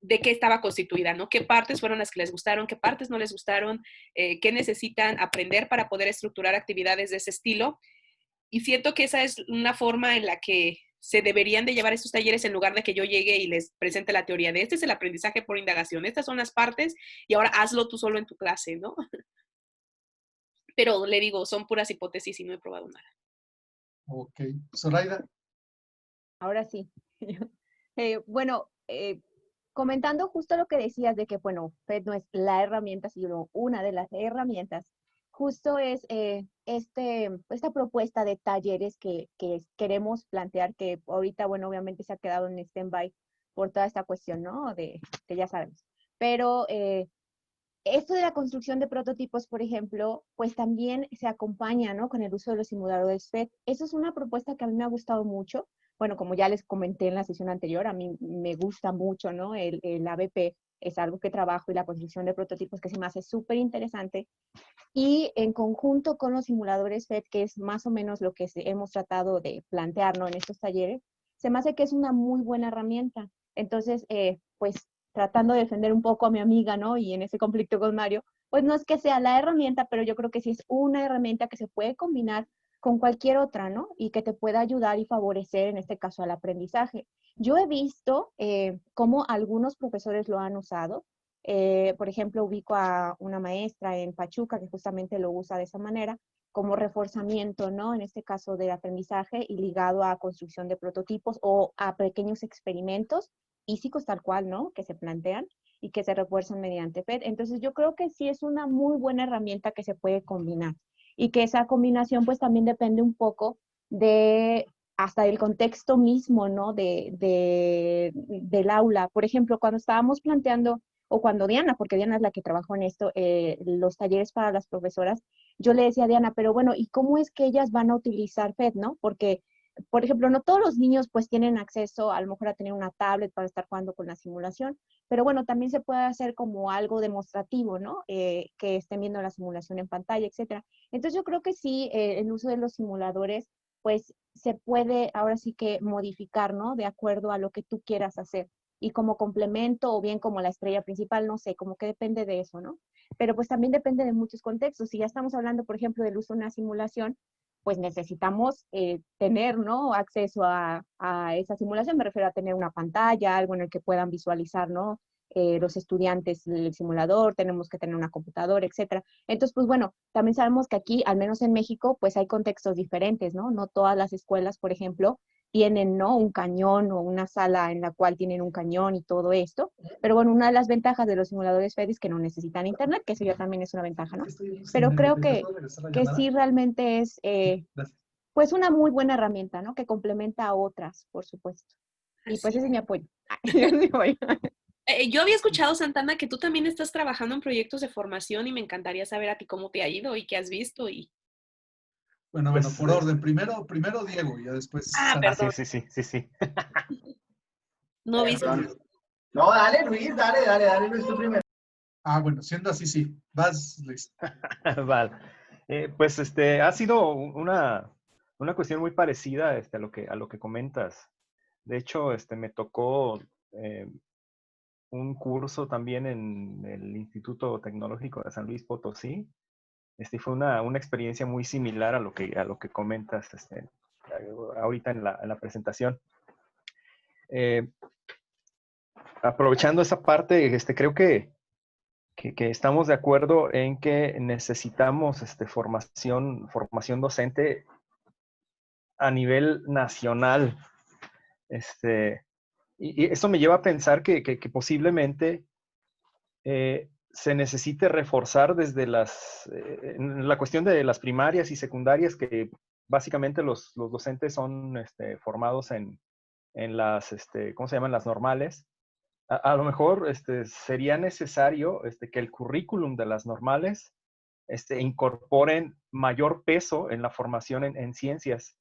de qué estaba constituida, ¿no? ¿Qué partes fueron las que les gustaron, qué partes no les gustaron, qué necesitan aprender para poder estructurar actividades de ese estilo? Y siento que esa es una forma en la que se deberían de llevar estos talleres en lugar de que yo llegue y les presente la teoría de este es el aprendizaje por indagación, estas son las partes y ahora hazlo tú solo en tu clase, ¿no? Pero le digo, son puras hipótesis y no he probado nada. Ok. Zoraida, Ahora sí. Bueno, comentando justo lo que decías de que, bueno, FED no es la herramienta, sino una de las herramientas, justo es esta propuesta de talleres que queremos plantear, que ahorita, bueno, obviamente se ha quedado en stand-by por toda esta cuestión, ¿no? De que ya sabemos. Pero esto de la construcción de prototipos, por ejemplo, pues también se acompaña, ¿no? Con el uso de los simuladores FED. Eso es una propuesta que a mí me ha gustado mucho. Bueno, como ya les comenté en la sesión anterior, a mí me gusta mucho, ¿no? El ABP es algo que trabajo y la construcción de prototipos que se me hace súper interesante. Y en conjunto con los simuladores FED, que es más o menos lo que hemos tratado de plantear, ¿no? En estos talleres, se me hace que es una muy buena herramienta. Entonces, pues tratando de defender un poco a mi amiga, ¿no? Y en ese conflicto con Mario, pues no es que sea la herramienta, pero yo creo que sí es una herramienta que se puede combinar con cualquier otra, ¿no? Y que te pueda ayudar y favorecer, en este caso, al aprendizaje. Yo he visto cómo algunos profesores lo han usado. Por ejemplo, ubico a una maestra en Pachuca que justamente lo usa de esa manera, como reforzamiento, ¿no? En este caso del aprendizaje y ligado a construcción de prototipos o a pequeños experimentos físicos tal cual, ¿no? Que se plantean y que se refuerzan mediante FED. Entonces yo creo que sí es una muy buena herramienta que se puede combinar y que esa combinación pues también depende un poco de hasta del contexto mismo, ¿no? Del aula. Por ejemplo, cuando estábamos planteando o cuando Diana, porque Diana es la que trabajó en esto, los talleres para las profesoras, yo le decía a Diana, pero bueno, ¿y cómo es que ellas van a utilizar FED, no? Porque, por ejemplo, no todos los niños pues tienen acceso a lo mejor a tener una tablet para estar jugando con la simulación, pero bueno, también se puede hacer como algo demostrativo, ¿no? Que estén viendo la simulación en pantalla, etcétera. Entonces yo creo que sí, el uso de los simuladores pues se puede ahora sí que modificar, ¿no? De acuerdo a lo que tú quieras hacer y como complemento o bien como la estrella principal, no sé, como que depende de eso, ¿no? Pero pues también depende de muchos contextos. Si ya estamos hablando, por ejemplo, del uso de una simulación, pues necesitamos tener, ¿no? Acceso a esa simulación. Me refiero a tener una pantalla, algo en el que puedan visualizar, ¿no? Los estudiantes del simulador, tenemos que tener una computadora, etcétera. Entonces, pues bueno, también sabemos que aquí, al menos en México, pues hay contextos diferentes, ¿no? No todas las escuelas, por ejemplo, tienen, ¿no? Un cañón o una sala en la cual tienen un cañón y todo esto. Pero bueno, una de las ventajas de los simuladores FED es que no necesitan internet, que eso ya también es una ventaja, ¿no? Pero creo que sí realmente es, pues, una muy buena herramienta, ¿no? Que complementa a otras, por supuesto. Y pues Así. ese es mi apoyo. Yo había escuchado, Santana, que tú también estás trabajando en proyectos de formación y me encantaría saber a ti cómo te ha ido y qué has visto y... bueno, Pues, por orden. Primero Diego y ya después Ah, Sara. perdón, sí. no vi. Perdón. No, dale, Luis, dale, Luis, tú primero. Ah, bueno, siendo así, sí. Vas, Luis. Vale. Pues ha sido una cuestión muy parecida a lo que comentas. De hecho, me tocó un curso también en el Instituto Tecnológico de San Luis Potosí. Fue una experiencia muy similar a lo que comentas. ahorita en la presentación. Aprovechando esa parte, creo que estamos de acuerdo en que necesitamos formación docente a nivel nacional. Y eso me lleva a pensar que posiblemente se necesite reforzar desde en la cuestión de las primarias y secundarias, que básicamente los docentes son formados en las, ¿cómo se llaman? Las normales. A lo mejor sería necesario que el currículum de las normales incorporen mayor peso en la formación en ciencias.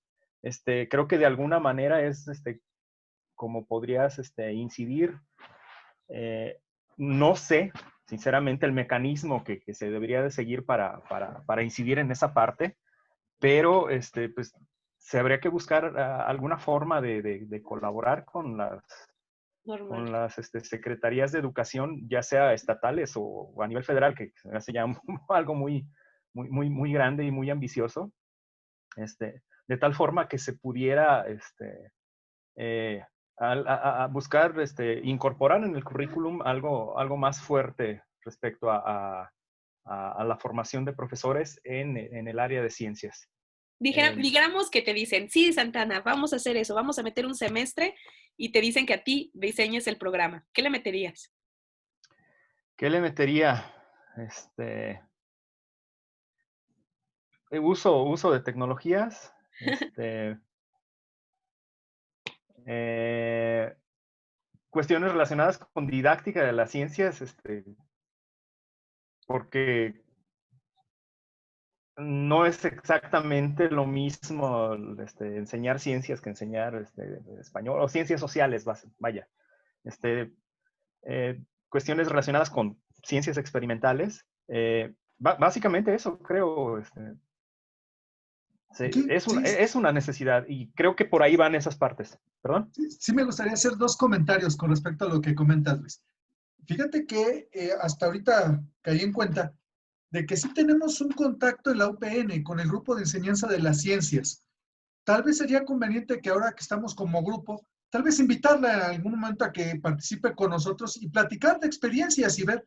Creo que de alguna manera es como podrías incidir. No sé, sinceramente, el mecanismo que se debería de seguir para incidir en esa parte, pero pues, se habría que buscar alguna forma de colaborar con las secretarías de educación, ya sea estatales o a nivel federal, que se me hace ya algo muy grande y muy ambicioso, de tal forma que se pudiera a buscar incorporar en el currículum algo más fuerte respecto a la formación de profesores en el área de ciencias. Digamos que te dicen, sí, Santana, vamos a hacer eso, vamos a meter un semestre, y te dicen que a ti diseñes el programa. ¿Qué le meterías? ¿Qué le metería? Uso de tecnologías. Cuestiones relacionadas con didáctica de las ciencias, porque no es exactamente lo mismo enseñar ciencias que enseñar español, o ciencias sociales, vaya. Cuestiones relacionadas con ciencias experimentales. Básicamente eso, creo. Sí, es una necesidad, y creo que por ahí van esas partes. ¿Perdón? Sí, me gustaría hacer dos comentarios con respecto a lo que comentas, Luis. Fíjate que hasta ahorita caí en cuenta de que sí tenemos un contacto en la UPN con el grupo de enseñanza de las ciencias. Tal vez sería conveniente que ahora que estamos como grupo, tal vez invitarla en algún momento a que participe con nosotros y platicar de experiencias y ver.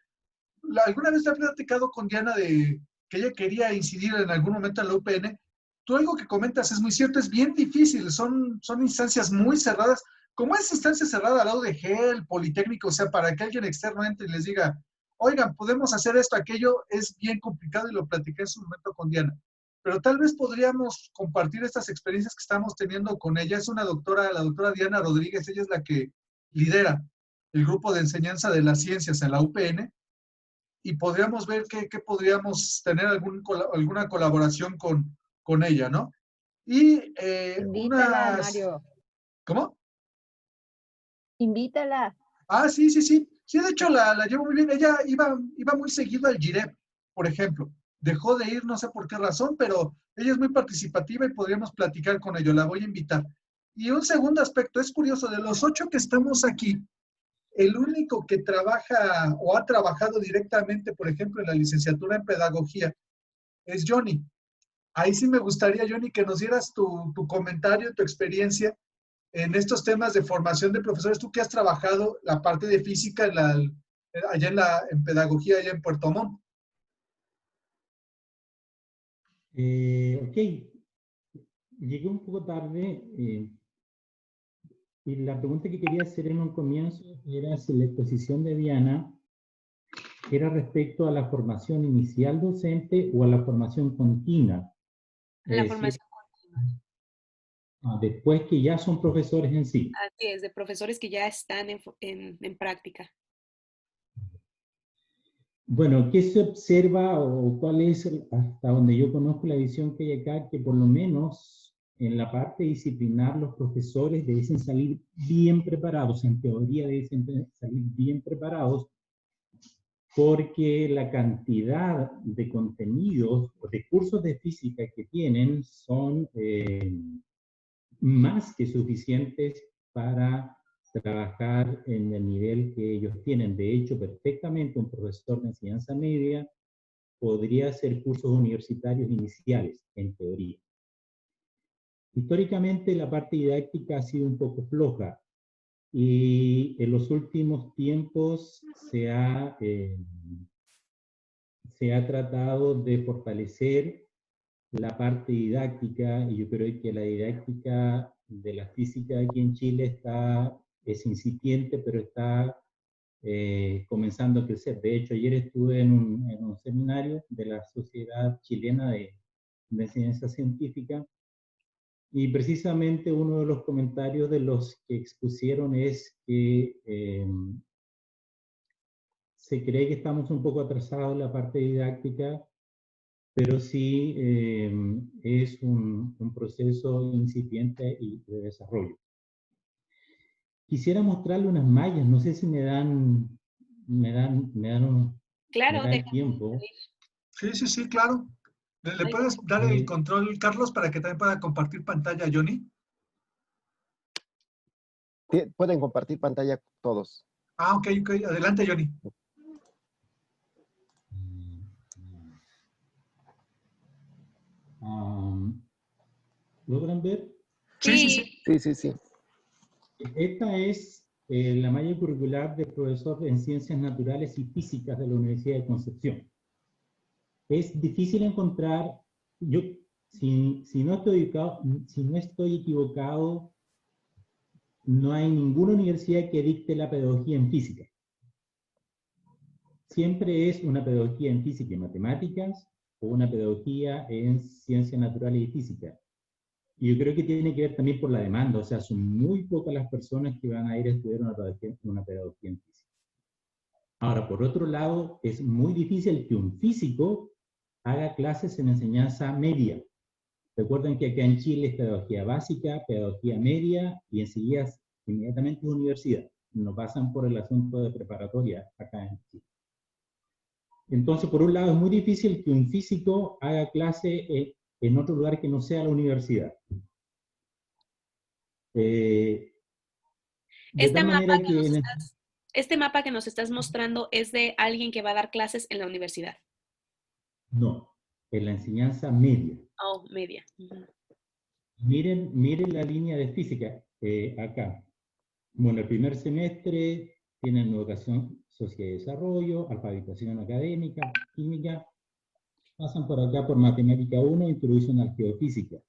Alguna vez le he platicado con Diana de que ella quería incidir en algún momento en la UPN. Tú algo que comentas es muy cierto, es bien difícil, son instancias muy cerradas. Como es instancia cerrada al lado de GEL, Politécnico, o sea, para que alguien externo entre y les diga, oigan, podemos hacer esto, aquello, es bien complicado, y lo platiqué en su momento con Diana. Pero tal vez podríamos compartir estas experiencias que estamos teniendo con ella. Es una doctora, la doctora Diana Rodríguez, ella es la que lidera el grupo de enseñanza de las ciencias en la UPN, y podríamos ver qué podríamos tener alguna colaboración con ella, ¿no? Y Invítala, Mario. ¿Cómo? Invítala. Ah, sí. Sí, de hecho la llevo muy bien. Ella iba muy seguido al GIREP, por ejemplo. Dejó de ir, no sé por qué razón, pero ella es muy participativa y podríamos platicar con ella. La voy a invitar. Y un segundo aspecto, es curioso, de los 8 que estamos aquí, el único que trabaja o ha trabajado directamente, por ejemplo, en la licenciatura en pedagogía, es Johnny. Ahí sí me gustaría, Johnny, que nos dieras tu comentario, tu experiencia en estos temas de formación de profesores. Tú que has trabajado la parte de física allá en pedagogía, allá en Puerto Montt. Ok, llegué un poco tarde. Y la pregunta que quería hacer en un comienzo era si la exposición de Diana era respecto a la formación inicial docente o a la formación continua. La formación continua. Después que ya son profesores en sí. Así es, de profesores que ya están en práctica. Bueno, ¿qué se observa o cuál es, hasta donde yo conozco la visión que hay acá, que por lo menos en la parte disciplinar los profesores deben salir bien preparados, en teoría deben salir bien preparados, porque la cantidad de contenidos o de cursos de física que tienen son más que suficientes para trabajar en el nivel que ellos tienen. De hecho, perfectamente un profesor de enseñanza media podría hacer cursos universitarios iniciales, en teoría. históricamente la parte didáctica ha sido un poco floja y en los últimos tiempos se ha tratado de fortalecer la parte didáctica, y yo creo que la didáctica de la física aquí en Chile es incipiente, pero está comenzando a crecer. De hecho, ayer estuve en un seminario de la Sociedad Chilena de Ciencia Científica, y precisamente uno de los comentarios de los que expusieron es que se cree que estamos un poco atrasados en la parte didáctica, pero sí es un proceso incipiente y de desarrollo. Quisiera mostrarle unas mallas, no sé si me dan Claro, el tiempo. Sí, claro. ¿Le puedes dar el control, Carlos, para que también pueda compartir pantalla, Johnny? Pueden compartir pantalla todos. Ah, ok. Adelante, Johnny. ¿Logran ver? Sí. Sí. Esta es la malla curricular de profesor en Ciencias Naturales y Físicas de la Universidad de Concepción. Es difícil encontrar, si no estoy equivocado, no hay ninguna universidad que dicte la pedagogía en física. Siempre es una pedagogía en física y matemáticas o una pedagogía en ciencias naturales y física. Y yo creo que tiene que ver también por la demanda, o sea, son muy pocas las personas que van a ir a estudiar una pedagogía en física. Ahora, por otro lado, es muy difícil que un físico haga clases en enseñanza media. Recuerden que acá en Chile es pedagogía básica, pedagogía media, y enseguida inmediatamente es universidad. No pasan por el asunto de preparatoria acá en Chile. Entonces, por un lado, es muy difícil que un físico haga clase en otro lugar que no sea la universidad. Este mapa que nos estás mostrando es de alguien que va a dar clases en la universidad. No, en la enseñanza media. Oh, media. Miren la línea de física acá. Bueno, el primer semestre tienen educación, sociedad y desarrollo, alfabetización académica, química. Pasan por acá por matemática 1, introducción a geofísica.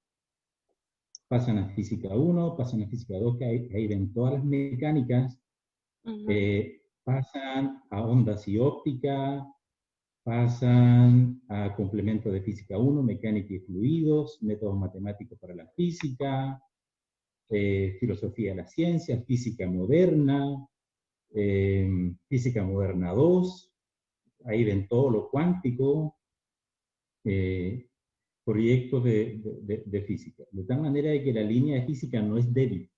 Pasan a física 1, pasan a física 2, que ahí ven todas las mecánicas. Pasan a ondas y óptica, pasan a complemento de física 1, mecánica y fluidos, métodos matemáticos para la física, filosofía de la ciencia, física moderna 2, ahí ven todo lo cuántico, proyectos de física. De tal manera de que la línea de física no es débil.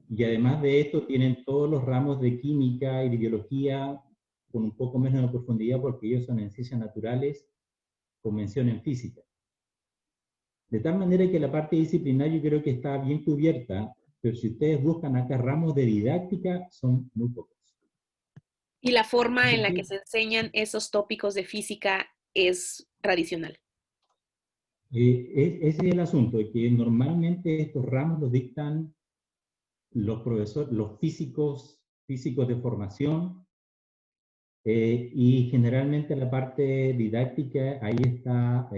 Y además de esto tienen todos los ramos de química y de biología con un poco menos de profundidad porque ellos son en ciencias naturales con mención en física. De tal manera que la parte disciplinar yo creo que está bien cubierta, pero si ustedes buscan acá ramos de didáctica son muy pocos. ¿Y la forma en la que se enseñan esos tópicos de física es tradicional? Ese es el asunto, que normalmente estos ramos los dictan los profesores, los físicos de formación, y generalmente la parte didáctica ahí está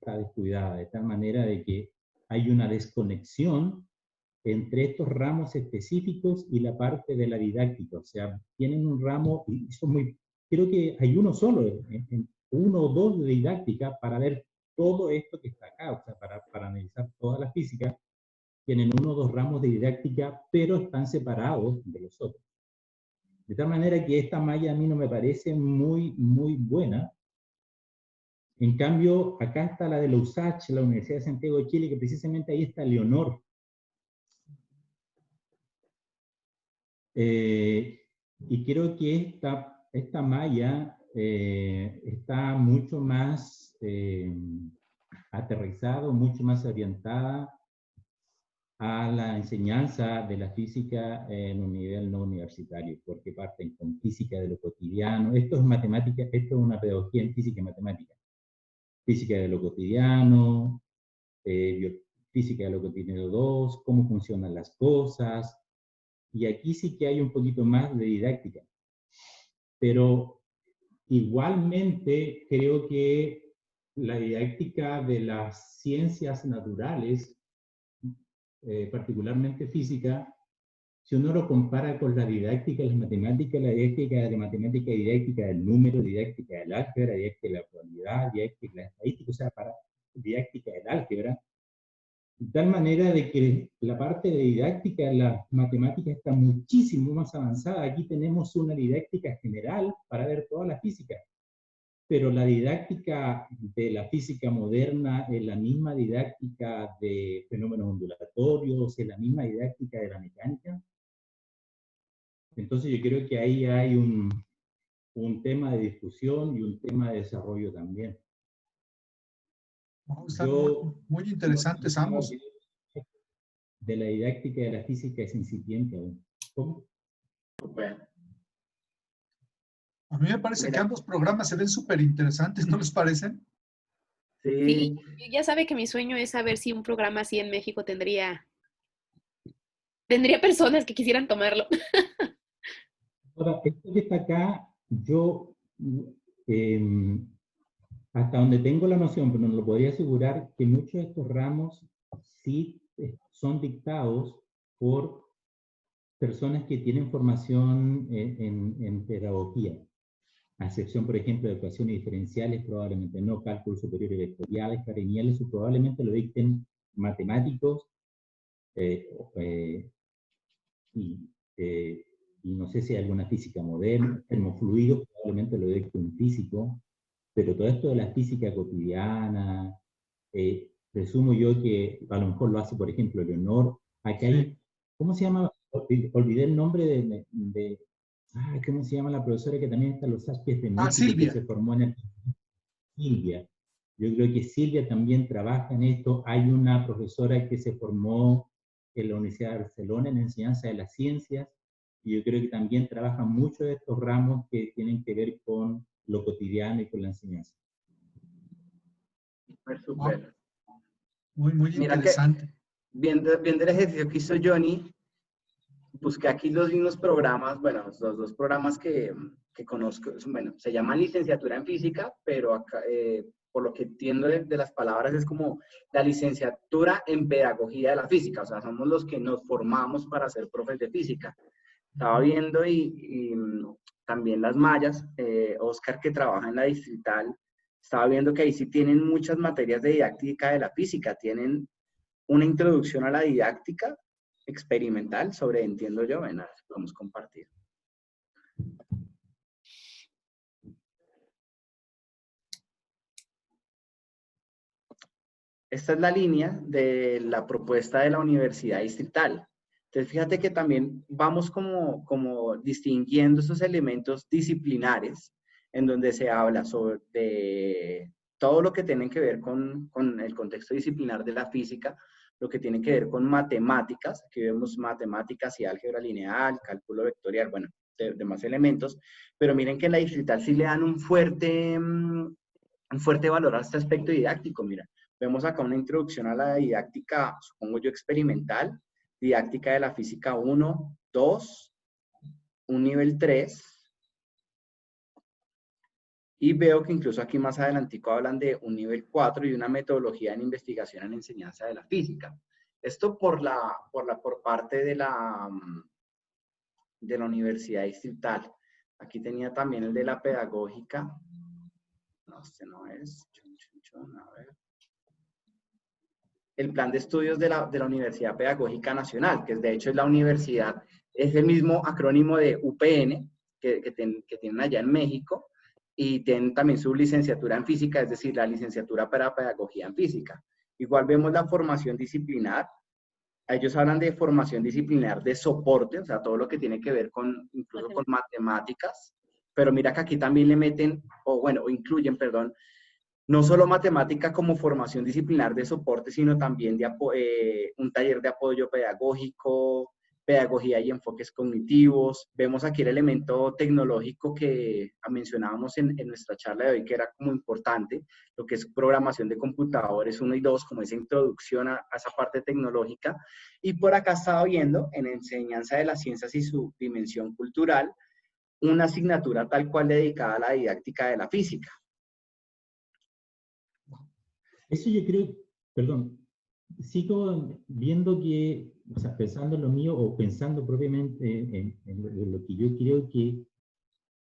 descuidada, de tal manera de que hay una desconexión entre estos ramos específicos y la parte de la didáctica. O sea, tienen un ramo, y son creo que hay uno solo, uno o dos de didáctica para ver todo esto que está acá, o sea, para analizar toda la física. Tienen uno o dos ramos de didáctica, pero están separados de los otros. De tal manera que esta malla a mí no me parece muy buena. En cambio, acá está la de la USACH, la Universidad de Santiago de Chile, que precisamente ahí está Leonor. Y creo que esta malla está mucho más aterrizada, mucho más orientada a la enseñanza de la física en un nivel no universitario, porque parten con física de lo cotidiano. Esto es matemática, esto es una pedagogía en física y matemática. Física de lo cotidiano, física de lo cotidiano 2, cómo funcionan las cosas, y aquí sí que hay un poquito más de didáctica. Pero igualmente creo que la didáctica de las ciencias naturales, particularmente física, si uno lo compara con la didáctica de las matemáticas, la didáctica de la matemática, didáctica del número, didáctica del álgebra, didáctica de la probabilidad, didáctica de la estadística, o sea, para didáctica del álgebra, de tal manera de que la parte de didáctica de la matemática está muchísimo más avanzada. Aquí tenemos una didáctica general para ver toda la física, pero la didáctica de la física moderna es la misma didáctica de fenómenos ondulatorios, es la misma didáctica de la mecánica. Entonces yo creo que ahí hay un tema de discusión y un tema de desarrollo también. Están muy interesantes ambos. De la didáctica de la física es incipiente aún. ¿Cómo? Bueno. A mí me parece que ambos programas se ven súper interesantes, ¿no les parecen? Sí, ya sabe que mi sueño es saber si un programa así en México tendría personas que quisieran tomarlo. Ahora, esto que está acá, yo, hasta donde tengo la noción, pero no lo podría asegurar, que muchos de estos ramos sí son dictados por personas que tienen formación en pedagogía. A excepción, por ejemplo, de ecuaciones diferenciales, probablemente no, cálculos superiores vectoriales, careniales, o probablemente lo dicten matemáticos, y no sé si hay alguna física moderna, termofluidos, probablemente lo dicte un físico, pero todo esto de la física cotidiana, presumo yo que a lo mejor lo hace, por ejemplo, Leonor. Acá hay, ¿cómo se llama? Olvidé el nombre ¿cómo se llama la profesora que también está en los Aspies de México? Silvia. Que se formó en Silvia. Yo creo que Silvia también trabaja en esto. Hay una profesora que se formó en la Universidad de Barcelona en enseñanza de las ciencias, y yo creo que también trabaja mucho de estos ramos que tienen que ver con lo cotidiano y con la enseñanza. Súper. Muy interesante. Viendo el ejercicio que hizo Johnny, busqué aquí los mismos programas, bueno, los dos programas que conozco, bueno, se llaman licenciatura en física, pero acá, por lo que entiendo de las palabras, es como la licenciatura en pedagogía de la física, o sea, somos los que nos formamos para ser profes de física. Estaba viendo y también las mallas, Oscar, que trabaja en la distrital, estaba viendo que ahí sí tienen muchas materias de didáctica de la física, tienen una introducción a la didáctica experimental sobre, entiendo yo, ven, podemos compartir. Esta es la línea de la propuesta de la Universidad Distrital. Entonces, fíjate que también vamos como distinguiendo esos elementos disciplinares en donde se habla de todo lo que tiene que ver con el contexto disciplinar de la física, lo que tiene que ver con matemáticas, aquí vemos matemáticas y álgebra lineal, cálculo vectorial, bueno, demás elementos, pero miren que en la distrital sí le dan un fuerte valor a este aspecto didáctico. Mira, vemos acá una introducción a la didáctica, supongo yo, experimental, didáctica de la física 1, 2, un nivel 3, y veo que incluso aquí más adelantico hablan de un nivel 4 y una metodología en investigación en enseñanza de la física. Esto por parte de la Universidad Distrital. Aquí tenía también el de la pedagógica. No, este no es. A ver. El plan de estudios de la Universidad Pedagógica Nacional, que de hecho es la universidad, es el mismo acrónimo de UPN que tienen allá en México, y tienen también su licenciatura en física, es decir, la licenciatura para pedagogía en física. Igual vemos la formación disciplinar. Ellos hablan de formación disciplinar de soporte, o sea, todo lo que tiene que ver incluso con matemáticas, pero mira que aquí también le meten, o incluyen, perdón, no solo matemática como formación disciplinar de soporte, sino también un taller de apoyo pedagógico, pedagogía y enfoques cognitivos. Vemos aquí el elemento tecnológico que mencionábamos en nuestra charla de hoy, que era como importante, lo que es programación de computadores 1 y 2, como esa introducción a esa parte tecnológica. Y por acá estaba viendo, en enseñanza de las ciencias y su dimensión cultural, una asignatura tal cual dedicada a la didáctica de la física. Eso yo creo, perdón, sigo viendo que, o sea, pensando en lo mío o pensando propiamente en lo que yo creo que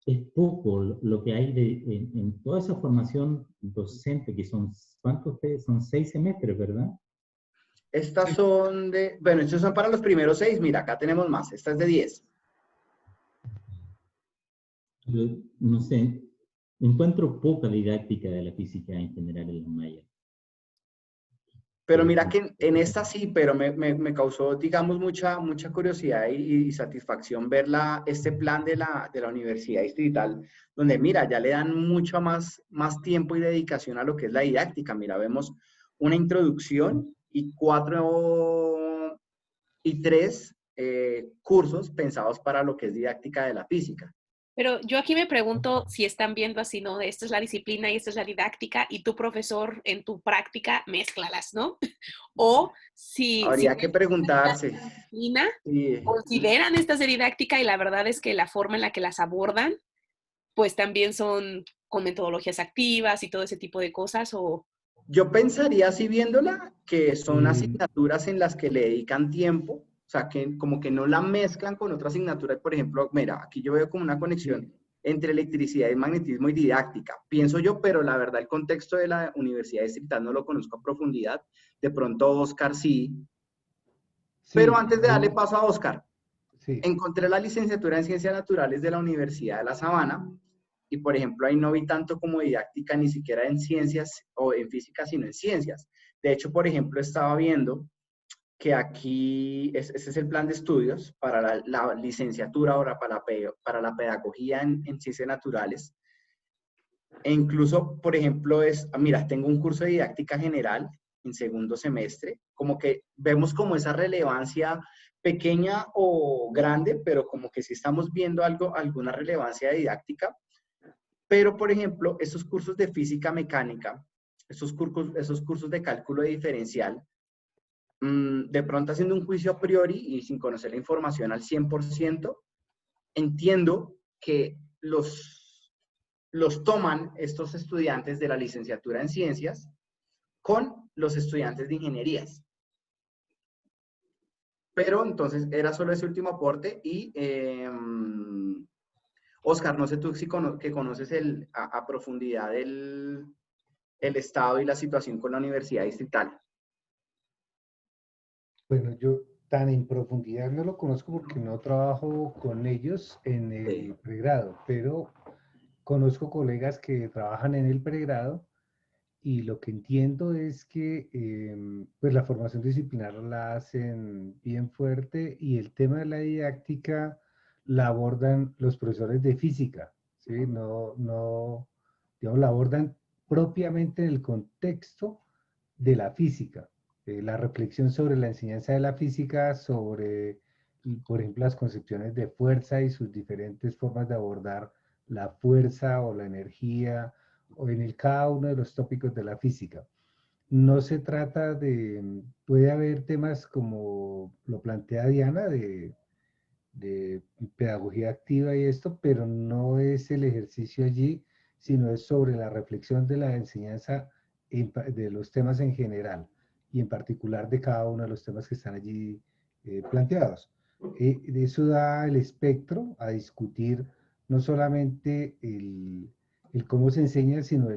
es poco lo que hay en toda esa formación docente, que son, ¿cuántos ustedes? Son 6 semestres, ¿verdad? Estas son de, bueno, estos son para los primeros 6, mira, acá tenemos más, esta es de 10. Yo, no sé, encuentro poca didáctica de la física en general en la malla. Pero mira que en esta sí, pero me causó, digamos, mucha curiosidad y satisfacción ver este plan de la Universidad Distrital, donde, mira, ya le dan mucho más tiempo y dedicación a lo que es la didáctica. Mira, vemos una introducción y 3 cursos pensados para lo que es didáctica de la física. Pero yo aquí me pregunto si están viendo así, ¿no? Esta es la disciplina y esta es la didáctica y tu profesor en tu práctica mézclalas, ¿no? O Habría que preguntarse. Disciplina, Sí. consideran estas de didáctica y la verdad es que la forma en la que las abordan, pues también son con metodologías activas y todo ese tipo de cosas, o... Yo pensaría, así viéndola, que son asignaturas en las que le dedican tiempo. O sea, que como que no la mezclan con otra asignatura. Por ejemplo, mira, aquí yo veo como una conexión entre electricidad y magnetismo y didáctica. Pienso yo, pero la verdad el contexto de la Universidad Distrital no lo conozco a profundidad. De pronto Oscar sí. Pero antes de darle paso a Oscar, encontré la licenciatura en Ciencias Naturales de la Universidad de La Sabana. Y, por ejemplo, ahí no vi tanto como didáctica ni siquiera en ciencias o en física, sino en ciencias. De hecho, por ejemplo, estaba viendo que aquí, ese es el plan de estudios para la licenciatura ahora, para la pedagogía en ciencias naturales. E incluso, por ejemplo, mira, tengo un curso de didáctica general en segundo semestre, como que vemos como esa relevancia pequeña o grande, pero como que sí estamos viendo alguna relevancia de didáctica. Pero, por ejemplo, esos cursos de física mecánica, esos cursos de cálculo diferencial, de pronto haciendo un juicio a priori y sin conocer la información al 100%, entiendo que los toman estos estudiantes de la licenciatura en ciencias con los estudiantes de ingenierías. Pero entonces era solo ese último aporte y Oscar, no sé tú si que conoces a profundidad el estado y la situación con la Universidad Distrital. Bueno, yo tan en profundidad no lo conozco porque no trabajo con ellos en el pregrado, pero conozco colegas que trabajan en el pregrado y lo que entiendo es que pues la formación disciplinar la hacen bien fuerte y el tema de la didáctica la abordan los profesores de física, ¿sí? Digamos, la abordan propiamente en el contexto de la física. La reflexión sobre la enseñanza de la física, sobre, por ejemplo, las concepciones de fuerza y sus diferentes formas de abordar la fuerza o la energía, o en cada uno de los tópicos de la física. No se trata de, puede haber temas como lo plantea Diana, de pedagogía activa y esto, pero no es el ejercicio allí, sino es sobre la reflexión de la enseñanza de los temas en general y en particular de cada uno de los temas que están allí planteados. Eso da el espectro a discutir no solamente el cómo se enseña, sino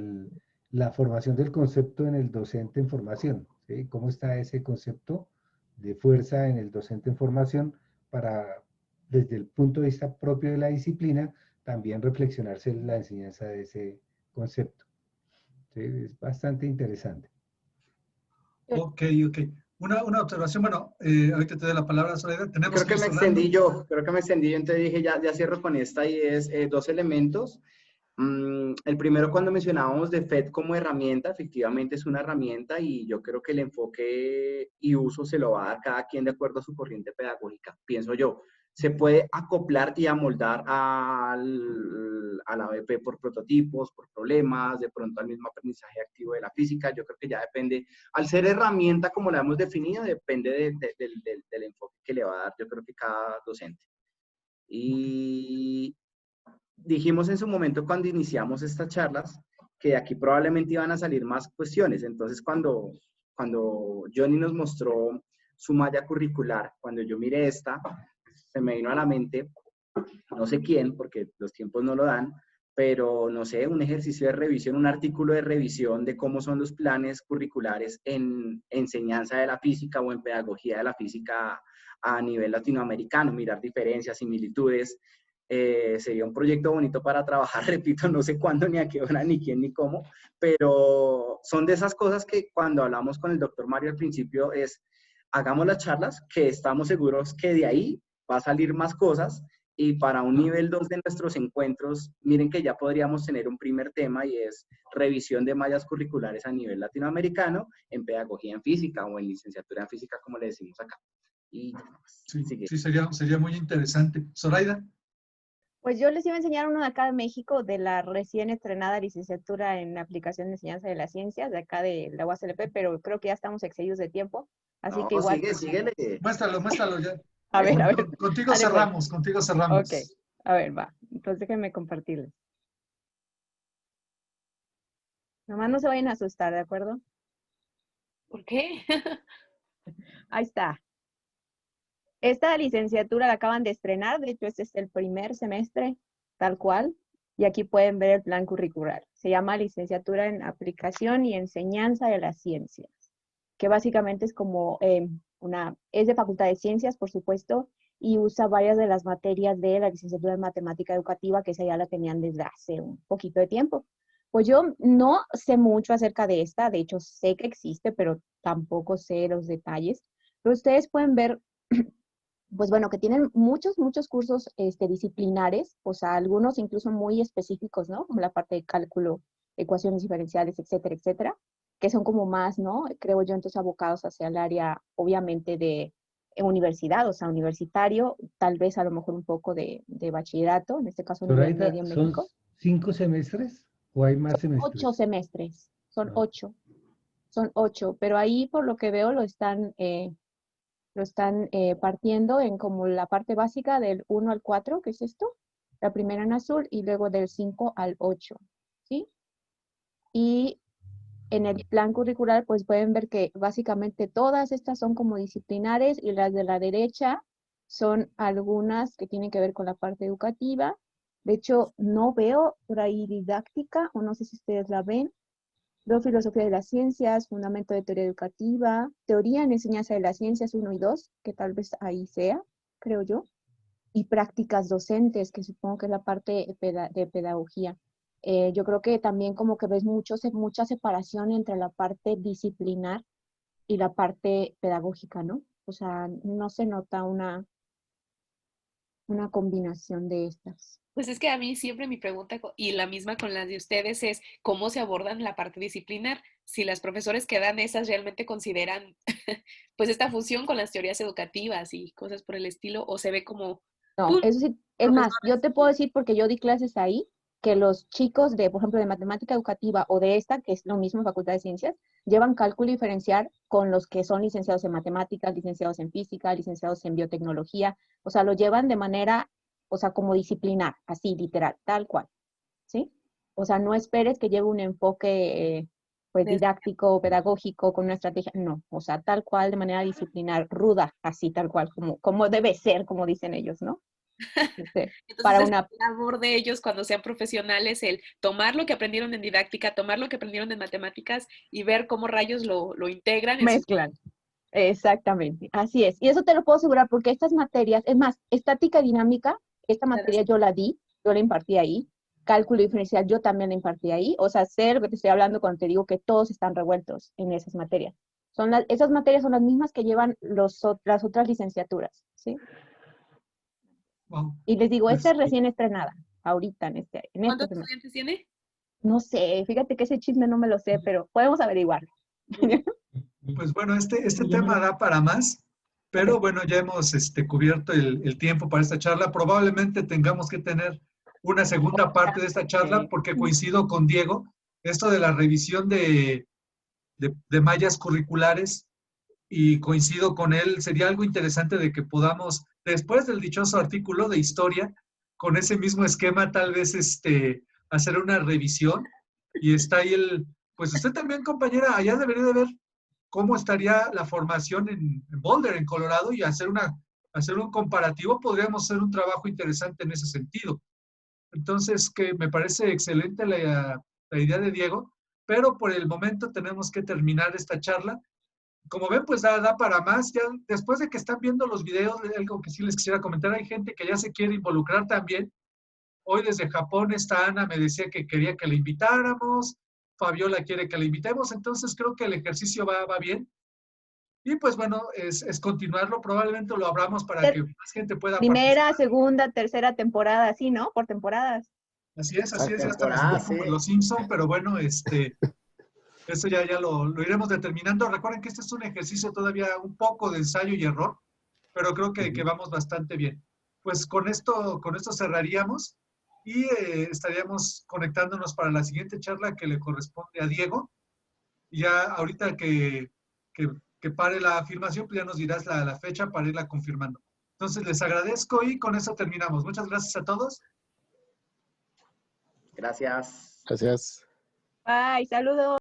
la formación del concepto en el docente en formación, ¿sí? ¿Cómo está ese concepto de fuerza en el docente en formación para, desde el punto de vista propio de la disciplina, también reflexionarse en la enseñanza de ese concepto? ¿Sí? Es bastante interesante. Ok. Una observación, bueno, ahorita te doy la palabra, Soledad. Creo que me extendí yo, entonces dije ya cierro con esta y es 2 elementos. El primero, cuando mencionábamos de FED como herramienta, efectivamente es una herramienta y yo creo que el enfoque y uso se lo va a dar cada quien de acuerdo a su corriente pedagógica, pienso yo. Se puede acoplar y amoldar a la ABP por prototipos, por problemas, de pronto al mismo aprendizaje activo de la física. Yo creo que ya depende, al ser herramienta como la hemos definido, depende del enfoque que le va a dar, yo creo que cada docente. Y dijimos en su momento cuando iniciamos estas charlas que de aquí probablemente iban a salir más cuestiones. Entonces, cuando Johnny nos mostró su malla curricular, cuando yo miré esta, se me vino a la mente, no sé quién, porque los tiempos no lo dan, pero no sé, un ejercicio de revisión, un artículo de revisión de cómo son los planes curriculares en enseñanza de la física o en pedagogía de la física a nivel latinoamericano, mirar diferencias, similitudes. Sería un proyecto bonito para trabajar, repito, no sé cuándo, ni a qué hora, ni quién, ni cómo, pero son de esas cosas que cuando hablamos con el doctor Mario al principio es, hagamos las charlas, que estamos seguros que de ahí va a salir más cosas, y para un nivel 2 de nuestros encuentros, miren que ya podríamos tener un primer tema y es revisión de mallas curriculares a nivel latinoamericano en pedagogía en física o en licenciatura en física, como le decimos acá. Y pues, sí, sería muy interesante. Zoraida. Pues yo les iba a enseñar uno de acá de México, de la recién estrenada licenciatura en aplicación de enseñanza de las ciencias, de acá de la UASLP, pero creo que ya estamos excedidos de tiempo, así que igual... síguele. Muéstralo ya. A ver. Contigo Dale, cerramos, Ok, a ver, va. Entonces déjenme compartirles. Nomás no se vayan a asustar, ¿de acuerdo? ¿Por qué? Ahí está. Esta licenciatura la acaban de estrenar, de hecho este es el primer semestre, tal cual, y aquí pueden ver el plan curricular. Se llama Licenciatura en Aplicación y Enseñanza de las Ciencias, que básicamente es como es de Facultad de Ciencias, por supuesto, y usa varias de las materias de la licenciatura en Matemática Educativa, que esa ya la tenían desde hace un poquito de tiempo. Pues yo no sé mucho acerca de esta, de hecho sé que existe, pero tampoco sé los detalles. Pero ustedes pueden ver pues bueno, que tienen muchos cursos disciplinares, o sea, algunos incluso muy específicos, ¿no? Como la parte de cálculo, ecuaciones diferenciales, etcétera, que son como más, ¿no? Creo yo, entonces abocados hacia el área, obviamente, de universidad, o sea, universitario, tal vez a lo mejor un poco de bachillerato, en este caso nivel Zoraida, medio en ¿son México. 5 semestres o hay más semestres? 8 semestres, son Ah. 8, pero ahí por lo que veo lo están partiendo en como la parte básica del 1 al 4, que es esto, la primera en azul, y luego del 5 al 8, ¿sí? Y en el plan curricular, pues pueden ver que básicamente todas estas son como disciplinares y las de la derecha son algunas que tienen que ver con la parte educativa. De hecho, no veo por ahí didáctica, o no sé si ustedes la ven. Veo filosofía de las ciencias, fundamento de teoría educativa, teoría en enseñanza de las ciencias 1 y 2, que tal vez ahí sea, creo yo, y prácticas docentes, que supongo que es la parte de pedagogía. Yo creo que también como que ves mucha separación entre la parte disciplinar y la parte pedagógica, ¿no? O sea, no se nota una combinación de estas. Pues es que a mí siempre mi pregunta, y la misma con las de ustedes, es cómo se abordan la parte disciplinar. Si las profesores que dan esas realmente consideran pues esta fusión con las teorías educativas y cosas por el estilo, o se ve como... No, eso sí, es más, yo te puedo decir, porque yo di clases ahí, que los chicos de, por ejemplo, de matemática educativa o de esta, que es lo mismo en Facultad de Ciencias, llevan cálculo diferencial con los que son licenciados en matemáticas, licenciados en física, licenciados en biotecnología, o sea, lo llevan de manera, o sea, como disciplinar, así, literal, tal cual, ¿sí? O sea, no esperes que lleve un enfoque, pues, didáctico o pedagógico con una estrategia, no, o sea, tal cual, de manera disciplinar, ruda, así, tal cual, como debe ser, como dicen ellos, ¿no? Entonces, Para es una... la labor de ellos cuando sean profesionales, el tomar lo que aprendieron en didáctica, tomar lo que aprendieron en matemáticas y ver cómo rayos lo integran. Mezclan. Exactamente, así es. Y eso te lo puedo asegurar porque estas materias, es más, estática dinámica, esta materia yo la impartí ahí. Cálculo diferencial yo también la impartí ahí. O sea, sé lo que te estoy hablando cuando te digo que todos están revueltos en esas materias. Esas materias son las mismas que llevan las otras licenciaturas, ¿sí? Wow. Y les digo, Pues, esta es recién estrenada, ahorita en este ¿Cuántos semestre. estudiantes tiene? No sé, fíjate que ese chisme no me lo sé, pero podemos averiguarlo. Pues bueno, este tema da para más, pero bueno, ya hemos cubierto el tiempo para esta charla. Probablemente tengamos que tener una segunda parte de esta charla porque coincido con Diego, esto de la revisión de mallas curriculares, y coincido con él, sería algo interesante de que podamos, después del dichoso artículo de historia, con ese mismo esquema, tal vez hacer una revisión. Y está ahí pues usted también, compañera, allá debería de ver cómo estaría la formación en Boulder, en Colorado, y hacer un comparativo. Podríamos hacer un trabajo interesante en ese sentido. Entonces, que me parece excelente la idea de Diego, pero por el momento tenemos que terminar esta charla. Como ven, pues da para más. Ya después de que están viendo los videos, algo que sí les quisiera comentar, hay gente que ya se quiere involucrar también. Hoy desde Japón esta Ana me decía que quería que la invitáramos, Fabiola quiere que la invitemos, entonces creo que el ejercicio va bien. Y pues bueno, es continuarlo, probablemente lo abramos para que más gente pueda Primera, participar. segunda, tercera temporada, sí, ¿no? Por temporadas. Así es, ya estamos Temporada, como sí. los Simpson, pero bueno, eso ya lo iremos determinando. Recuerden que este es un ejercicio todavía un poco de ensayo y error, pero creo que vamos bastante bien. Pues con esto cerraríamos y estaríamos conectándonos para la siguiente charla que le corresponde a Diego. Y ya ahorita que pare la afirmación, pues ya nos dirás la fecha para irla confirmando. Entonces les agradezco y con eso terminamos. Muchas gracias a todos. Gracias. Gracias. Bye, saludos.